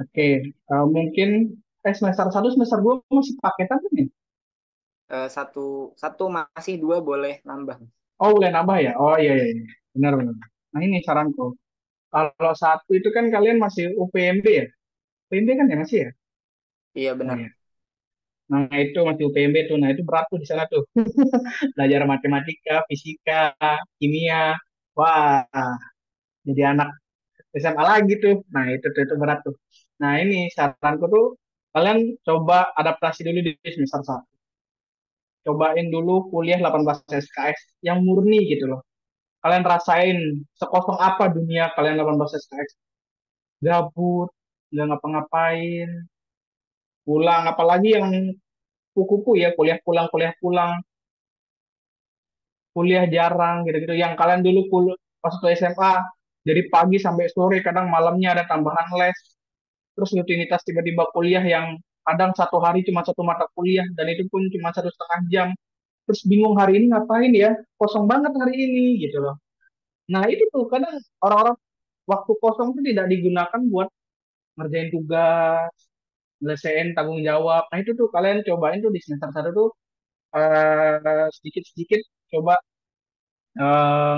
Oke. Mungkin semester satu semester 2 masih paketan kan ya? Satu satu masih, dua boleh nambah. Oh, boleh nambah ya? Oh iya, iya, iya. Benar, benar. Nah ini saranku. Kalau satu itu kan kalian masih UPMB ya? UPMB kan ya masih ya? Iya Oh benar. iya. Nah itu masih UPMB tuh. Nah itu berat tuh di sana tuh. Belajar matematika, fisika, kimia. Wah, jadi anak SMA lagi tuh. Nah itu berat tuh. Nah ini saranku tuh kalian coba adaptasi dulu di semester satu. Cobain dulu kuliah 18 SKS yang murni gitu loh. Kalian rasain sekosong apa dunia kalian 18 SKS. Gabut, nggak ngapa-ngapain, pulang, apalagi yang kupu-kupu ya, kuliah pulang, kuliah jarang gitu-gitu. Yang kalian dulu pas waktu SMA, dari pagi sampai sore, kadang malamnya ada tambahan les, terus rutinitas tiba-tiba kuliah yang kadang satu hari cuma satu mata kuliah, dan itu pun cuma 1,5 jam. Terus bingung hari ini ngapain ya, kosong banget hari ini gitu loh. Nah itu tuh kadang orang-orang waktu kosong itu tidak digunakan buat ngerjain tugas, nyelesain tanggung jawab. Nah itu tuh kalian cobain tuh di semester satu tuh sedikit-sedikit coba eh,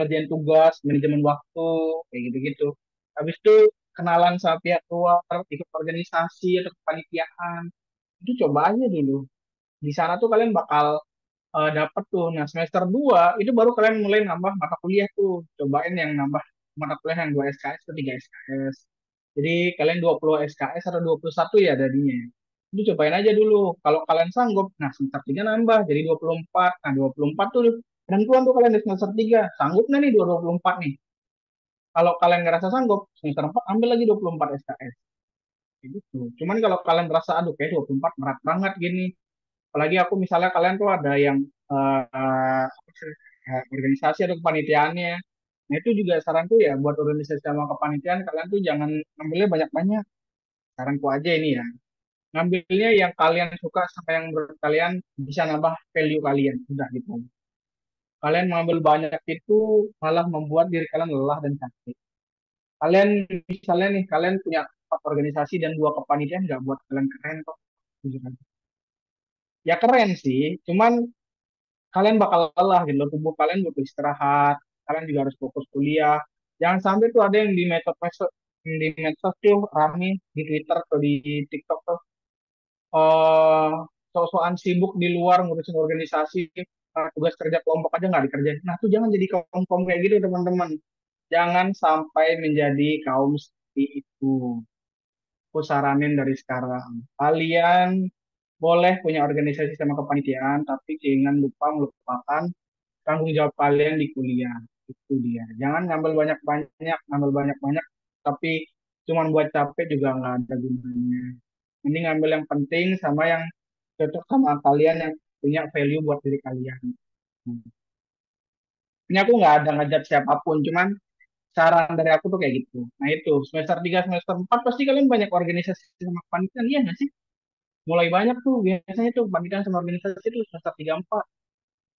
ngerjain tugas, manajemen waktu, kayak gitu-gitu. Habis itu kenalan sama pihak luar, ikut organisasi atau kepanitiaan, itu coba aja dulu. Di sana tuh kalian bakal dapet tuh. Nah semester 2 itu baru kalian mulai nambah mata kuliah tuh. Cobain yang nambah mata kuliah yang 2 SKS atau 3 SKS. Jadi kalian 20 SKS atau 21 ya tadinya. Itu cobain aja dulu. Kalau kalian sanggup, nah semester 3 nambah jadi 24. Nah 24 tuh penentuan tuh kalian di semester 3. Sanggup nggak nih 24 nih? Kalau kalian ngerasa sanggup, semester 4 ambil lagi 24 SKS. Kayak gitu. Cuman kalau kalian merasa, aduh kayak 24 berat banget gini. Apalagi aku misalnya kalian tuh ada yang apa sih, organisasi atau kepanitiaannya. Nah itu juga saranku ya buat organisasi sama kepanitiaan kalian tuh jangan ngambilnya banyak-banyak. Saranku aja ini ya. Ngambilnya yang kalian suka sampai yang menurut kalian bisa nambah value kalian. Udah gitu. Kalian mengambil banyak itu malah membuat diri kalian lelah dan capek. Kalian misalnya nih, kalian punya 4 organisasi dan 2 kepanitiaan nggak buat kalian keren kok. Gitu kan. Ya keren sih, cuman kalian bakal lelah gitu loh. Tubuh kalian butuh istirahat, kalian juga harus fokus kuliah. Jangan sampai tuh ada yang di medsos tuh rame di Twitter atau di TikTok tuh sok-sokan sibuk di luar ngurusin organisasi, tugas kerja kelompok aja nggak dikerjain. Nah, tuh jangan jadi kaum-kaum kayak gitu, teman-teman. Jangan sampai menjadi kaum seperti itu. Aku saranin dari sekarang. Kalian boleh punya organisasi sama kepanitiaan, tapi jangan lupa melupakan tanggung jawab kalian di kuliah. Itu dia. Jangan ngambil banyak-banyak, ngambil banyak-banyak, tapi cuman buat capek juga nggak ada gunanya. Mending ngambil yang penting sama yang cocok sama kalian, yang punya value buat diri kalian. Hmm. Ini aku nggak ada ngajak siapapun, cuman saran dari aku tuh kayak gitu. Nah itu, semester 3 semester 4 pasti kalian banyak organisasi sama kepanitiaan, iya nggak sih? Mulai banyak tuh, biasanya tuh kepanitiaan sama organisasi tuh semester 3 4.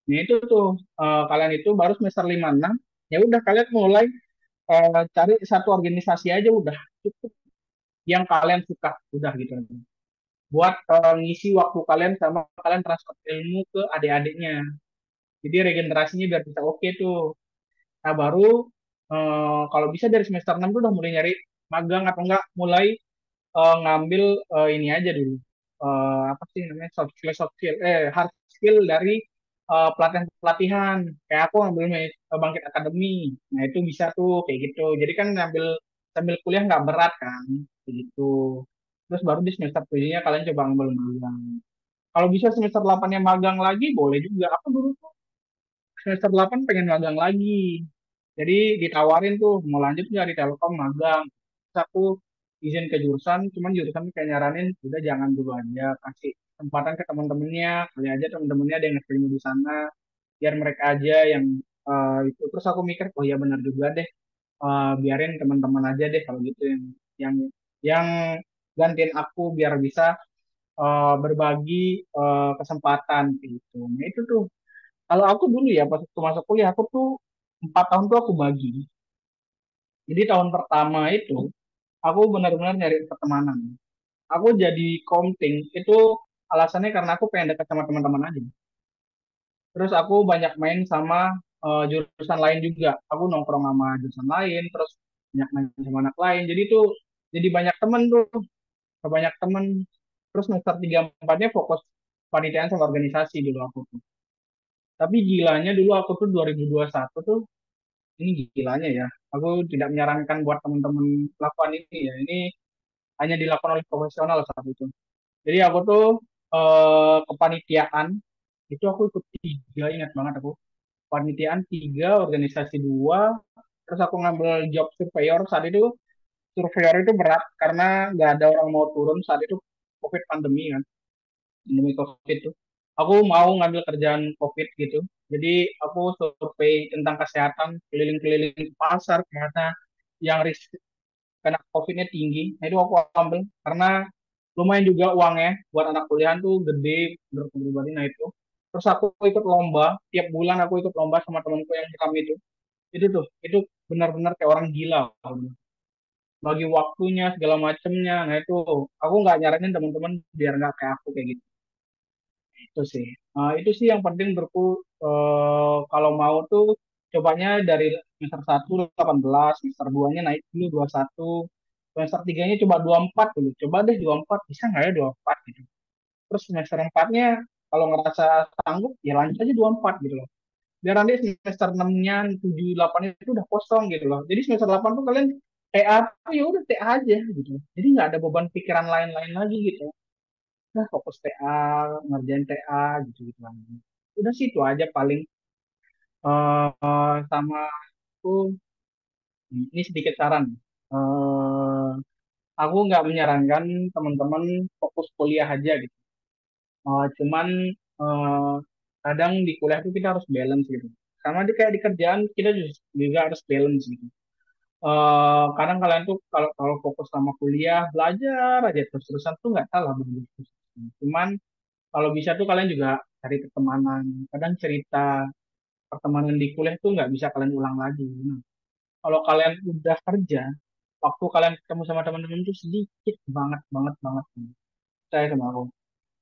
Nah itu tuh, kalian itu baru semester 5 6, ya udah kalian mulai cari satu organisasi aja udah cukup, yang kalian suka, udah gitu. Buat ngisi waktu kalian sama kalian transfer ilmu ke adik-adiknya. Jadi regenerasinya biar bisa oke tuh. Nah baru kalau bisa dari semester 6 tuh udah mulai nyari magang atau enggak mulai ngambil ini aja dulu. Apa sih namanya, soft skill, hard skill dari pelatihan-pelatihan. Kayak aku ngambil Bangkit Akademi. Nah itu bisa tuh kayak gitu. Jadi kan ngambil sambil kuliah nggak berat kan, kayak gitu. Terus baru di semester 7-nya kalian coba ngambil magang. Kalau bisa semester 8-nya magang lagi boleh juga. Aku dulu tuh semester 8 pengen magang lagi. Jadi ditawarin tuh mau lanjut nggak di Telkom magang. Terus aku izin ke jurusan, cuman jurusan kayak nyaranin udah jangan dulu aja, kasih kesempatan ke teman-temannya, kali aja teman-temannya ada yang nge di sana, biar mereka aja yang itu. Terus aku mikir, oh ya benar juga deh, biarin teman-teman aja deh kalau gitu yang yang gantiin aku biar bisa berbagi kesempatan gitu. Nah itu tuh kalau aku dulu ya pas waktu masuk kuliah aku tuh 4 tahun tuh aku bagi. Jadi tahun pertama itu aku benar-benar nyari pertemanan. Aku jadi komting itu alasannya karena aku pengen dekat sama teman-teman aja. Terus aku banyak main sama jurusan lain juga. Aku nongkrong sama jurusan lain, terus banyak main sama anak lain. Jadi tuh jadi banyak temen tuh, banyak temen. Terus semester 3 4-nya fokus panitiaan sama organisasi dulu aku tuh. Tapi gilanya dulu aku tuh 2021 tuh, ini gilanya ya. Aku tidak menyarankan buat teman-teman melakukan ini ya. Ini hanya dilakukan oleh profesional saat itu. Jadi aku tuh kepanitiaan itu aku ikut 3, ingat banget aku. Kepanitiaan 3, organisasi 2, terus aku ngambil job surveyor saat itu. Surveyor itu berat karena nggak ada orang mau turun saat itu, COVID pandemi kan, pandemi COVID itu. Aku mau ngambil kerjaan COVID gitu. Jadi aku survei tentang kesehatan, keliling-keliling pasar karena yang risk kena COVID-nya tinggi. Nah itu aku ambil karena lumayan juga uangnya buat anak kuliahan tuh gede menurut pribadi. Nah terus aku ikut lomba, tiap bulan aku ikut lomba sama temanku yang kami itu tuh itu benar-benar kayak orang gila, bagi waktunya segala macemnya. Nah aku nggak nyaranin teman-teman biar nggak kayak aku kayak gitu. Itu sih. Itu sih yang penting menurutku, kalau mau tuh cobanya dari semester 1 18, semester 2-nya naik dulu 21, semester 3-nya coba 24 dulu. Coba deh 24, bisa nggak ya 24 gitu. Terus semester 4-nya kalau ngerasa sanggup ya lanjut aja 24 gitu loh. Biar nanti semester 6-nya 7 8-nya itu udah kosong gitu loh. Jadi semester 8 tuh kalian TA tuh ya udah TA aja gitu. Jadi nggak ada beban pikiran lain-lain lagi gitu. Udah fokus TA, ngerjain TA gitu gitu kan. Udah sih itu aja paling. Sama aku ini sedikit saran. Eh aku nggak menyarankan teman-teman fokus kuliah aja gitu. Cuman eh, kadang di kuliah itu kita harus balance gitu. Sama di kayak di kerjaan kita juga harus balance gitu. Kadang kalian tuh kalau kalau fokus sama kuliah belajar aja terus-terusan tuh nggak salah begitu. Cuman kalau bisa tuh kalian juga cari pertemanan. Kadang cerita pertemanan di kuliah tuh nggak bisa kalian ulang lagi. Nah, kalau kalian udah kerja, waktu kalian ketemu sama teman-teman tuh sedikit banget banget banget. Saya sama aku.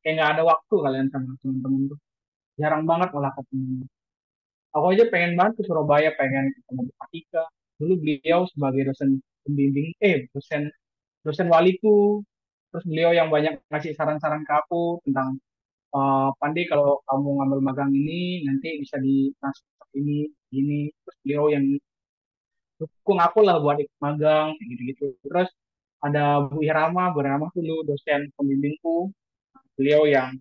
Kayak nggak ada waktu kalian sama teman-teman tuh. Jarang banget malah ketemu. Aku aja pengen banget ke Surabaya, pengen ketemu Pak Tika. Dulu beliau sebagai dosen pembimbing, dosen dosen waliku. Terus beliau yang banyak ngasih saran-saran ke aku tentang Pandi kalau kamu ngambil magang ini nanti bisa di transfer ini terus beliau yang dukung aku lah buat ikut magang kayak gitu-gitu. Terus ada Bu Irama dulu dosen pembimbingku, beliau yang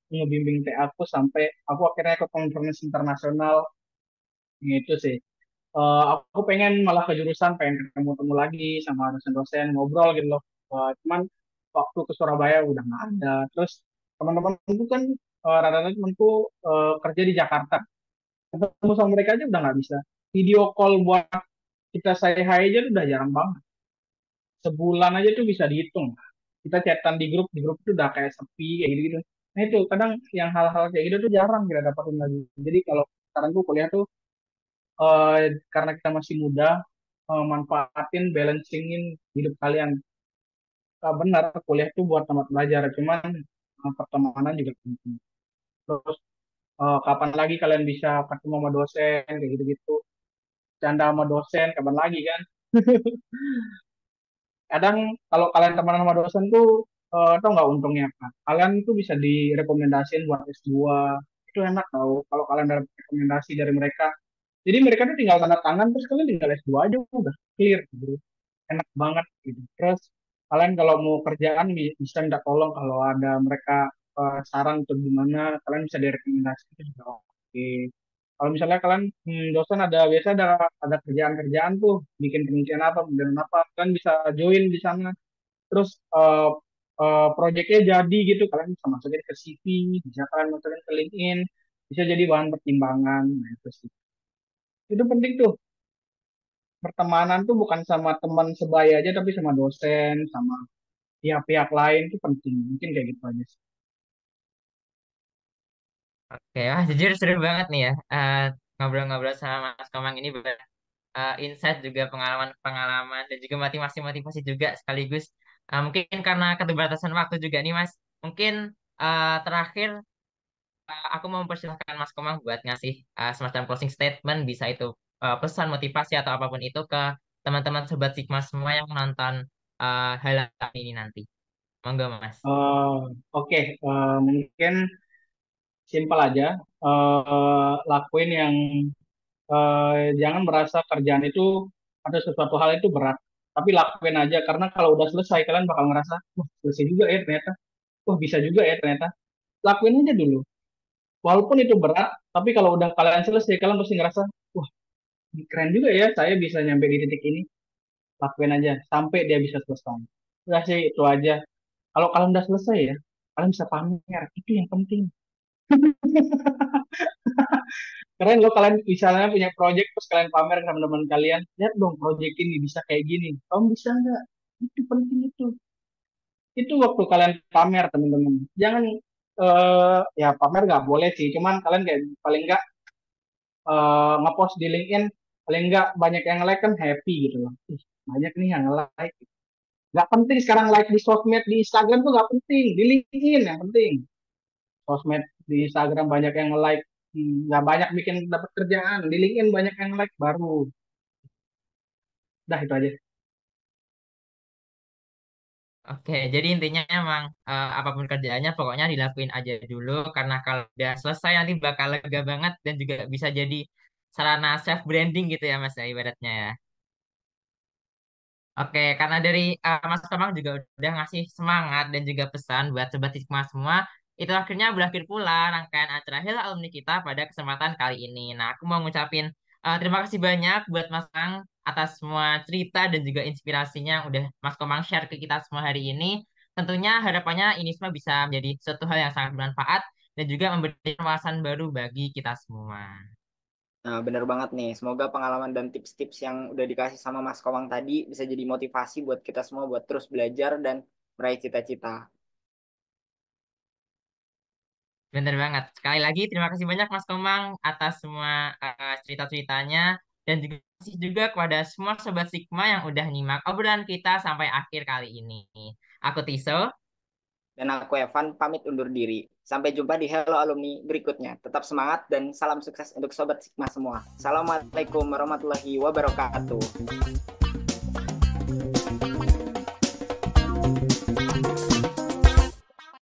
ngebimbing TA aku sampai aku akhirnya ikut conference internasional itu sih. Aku pengen malah ke jurusan, pengen ketemu-temu lagi sama dosen-dosen, ngobrol gitu loh. Cuman waktu ke Surabaya udah nggak ada. Terus teman-temanku kan rata-rata temanku kerja di Jakarta. Ketemu sama mereka aja udah nggak bisa. Video call buat kita say hi aja tuh udah jarang banget. Sebulan aja tuh bisa dihitung. Kita chatan di grup itu udah kayak sepi kayak gitu-gitu. Nah itu kadang yang hal-hal kayak gitu tuh jarang kita dapatin lagi. Jadi kalau sekarang tuh kuliah tuh eh, karena kita masih muda, manfaatin, balancingin hidup kalian. Benar, kuliah itu buat tempat belajar, cuman pertemanan juga penting. Terus kapan lagi kalian bisa ketemu sama dosen, kayak gitu-gitu. Canda sama dosen, kapan lagi kan? Kadang kalau kalian teman sama dosen tuh, tau nggak untungnya apa? Kalian tuh bisa direkomendasiin buat S2. Itu enak tau, kalau kalian dapat rekomendasi dari mereka. Jadi mereka tuh tinggal tanda tangan, terus kalian tinggal S2 aja, udah clear gitu. Enak banget gitu. Terus kalian kalau mau kerjaan bisa minta tolong kalau ada mereka saran atau gimana, kalian bisa direkomendasi itu juga oke. Kalau misalnya kalian dosen ada biasa ada kerjaan-kerjaan tuh bikin penelitian apa, penelitian apa, kalian bisa join di sana. Terus proyeknya jadi gitu, kalian bisa masukin ke CV, bisa kalian masukin ke LinkedIn, bisa jadi bahan pertimbangan. Nah, itu sih. Itu penting tuh pertemanan tuh bukan sama teman sebaya aja tapi sama dosen sama pihak-pihak lain tuh penting mungkin kayak gitu aja sih. Oke, wah jujur seru banget nih ya. Ngobrol-ngobrol sama Mas Komang ini insight juga pengalaman-pengalaman dan juga motivasi-motivasi juga sekaligus. Mungkin karena keterbatasan waktu juga nih Mas. Mungkin terakhir aku mau mempersilahkan Mas Komang buat ngasih semacam closing statement, bisa itu pesan motivasi atau apapun itu ke teman-teman sobat Sigma semua yang nonton hal ini nanti. Monggo Mas. Eh, oke, mungkin simpel aja. Lakuin yang jangan merasa kerjaan itu ada sesuatu hal itu berat tapi lakuin aja karena kalau udah selesai kalian bakal ngerasa wah selesai juga ya ternyata, wah bisa juga ya ternyata. Lakuin aja dulu walaupun itu berat, tapi kalau udah kalian selesai kalian pasti ngerasa wah keren juga ya saya bisa nyampe di titik ini. Lakuin aja sampai dia bisa selesai. Udah sih itu aja. Kalau kalian udah selesai ya, kalian bisa pamer. Itu yang penting. Keren loh kalian misalnya punya project terus kalian pamer ke teman-teman kalian. Lihat dong project ini bisa kayak gini. Kamu bisa nggak? Itu penting itu. Itu waktu kalian pamer teman-teman. Jangan ya pamer nggak boleh sih. Cuman kalian kayak paling nggak ngepost di LinkedIn paling nggak banyak yang like kan happy gitu loh. Ih, banyak nih yang like. Nggak penting sekarang like di sosmed di Instagram tuh nggak penting. Di LinkedIn yang penting. Sosmed di Instagram banyak yang like, nggak banyak bikin dapat kerjaan. Di LinkedIn banyak yang like baru. Dah itu aja. Oke, jadi intinya emang apapun kerjaannya pokoknya dilakuin aja dulu karena kalau udah selesai nanti bakal lega banget dan juga bisa jadi sarana self branding gitu ya Mas ya ibaratnya ya. Oke, karena dari Mas Tomang juga udah ngasih semangat dan juga pesan buat Sobat Sigma semua, itu akhirnya berakhir pula rangkaian acara Hela Alumni kita pada kesempatan kali ini. Nah, aku mau ngucapin terima kasih banyak buat Mas Komang atas semua cerita dan juga inspirasinya yang udah Mas Komang share ke kita semua hari ini. Tentunya harapannya ini semua bisa menjadi suatu hal yang sangat bermanfaat dan juga memberi wawasan baru bagi kita semua. Nah, bener banget nih. Semoga pengalaman dan tips-tips yang udah dikasih sama Mas Komang tadi bisa jadi motivasi buat kita semua buat terus belajar dan meraih cita-cita. Bener banget. Sekali lagi terima kasih banyak Mas Komang atas semua cerita-ceritanya dan juga kasih juga kepada semua sobat Sigma yang udah nyimak obrolan kita sampai akhir kali ini. Aku Tiso. Dan aku Evan pamit undur diri. Sampai jumpa di Hello Alumni berikutnya. Tetap semangat dan salam sukses untuk Sobat Sigma semua. Assalamualaikum warahmatullahi wabarakatuh.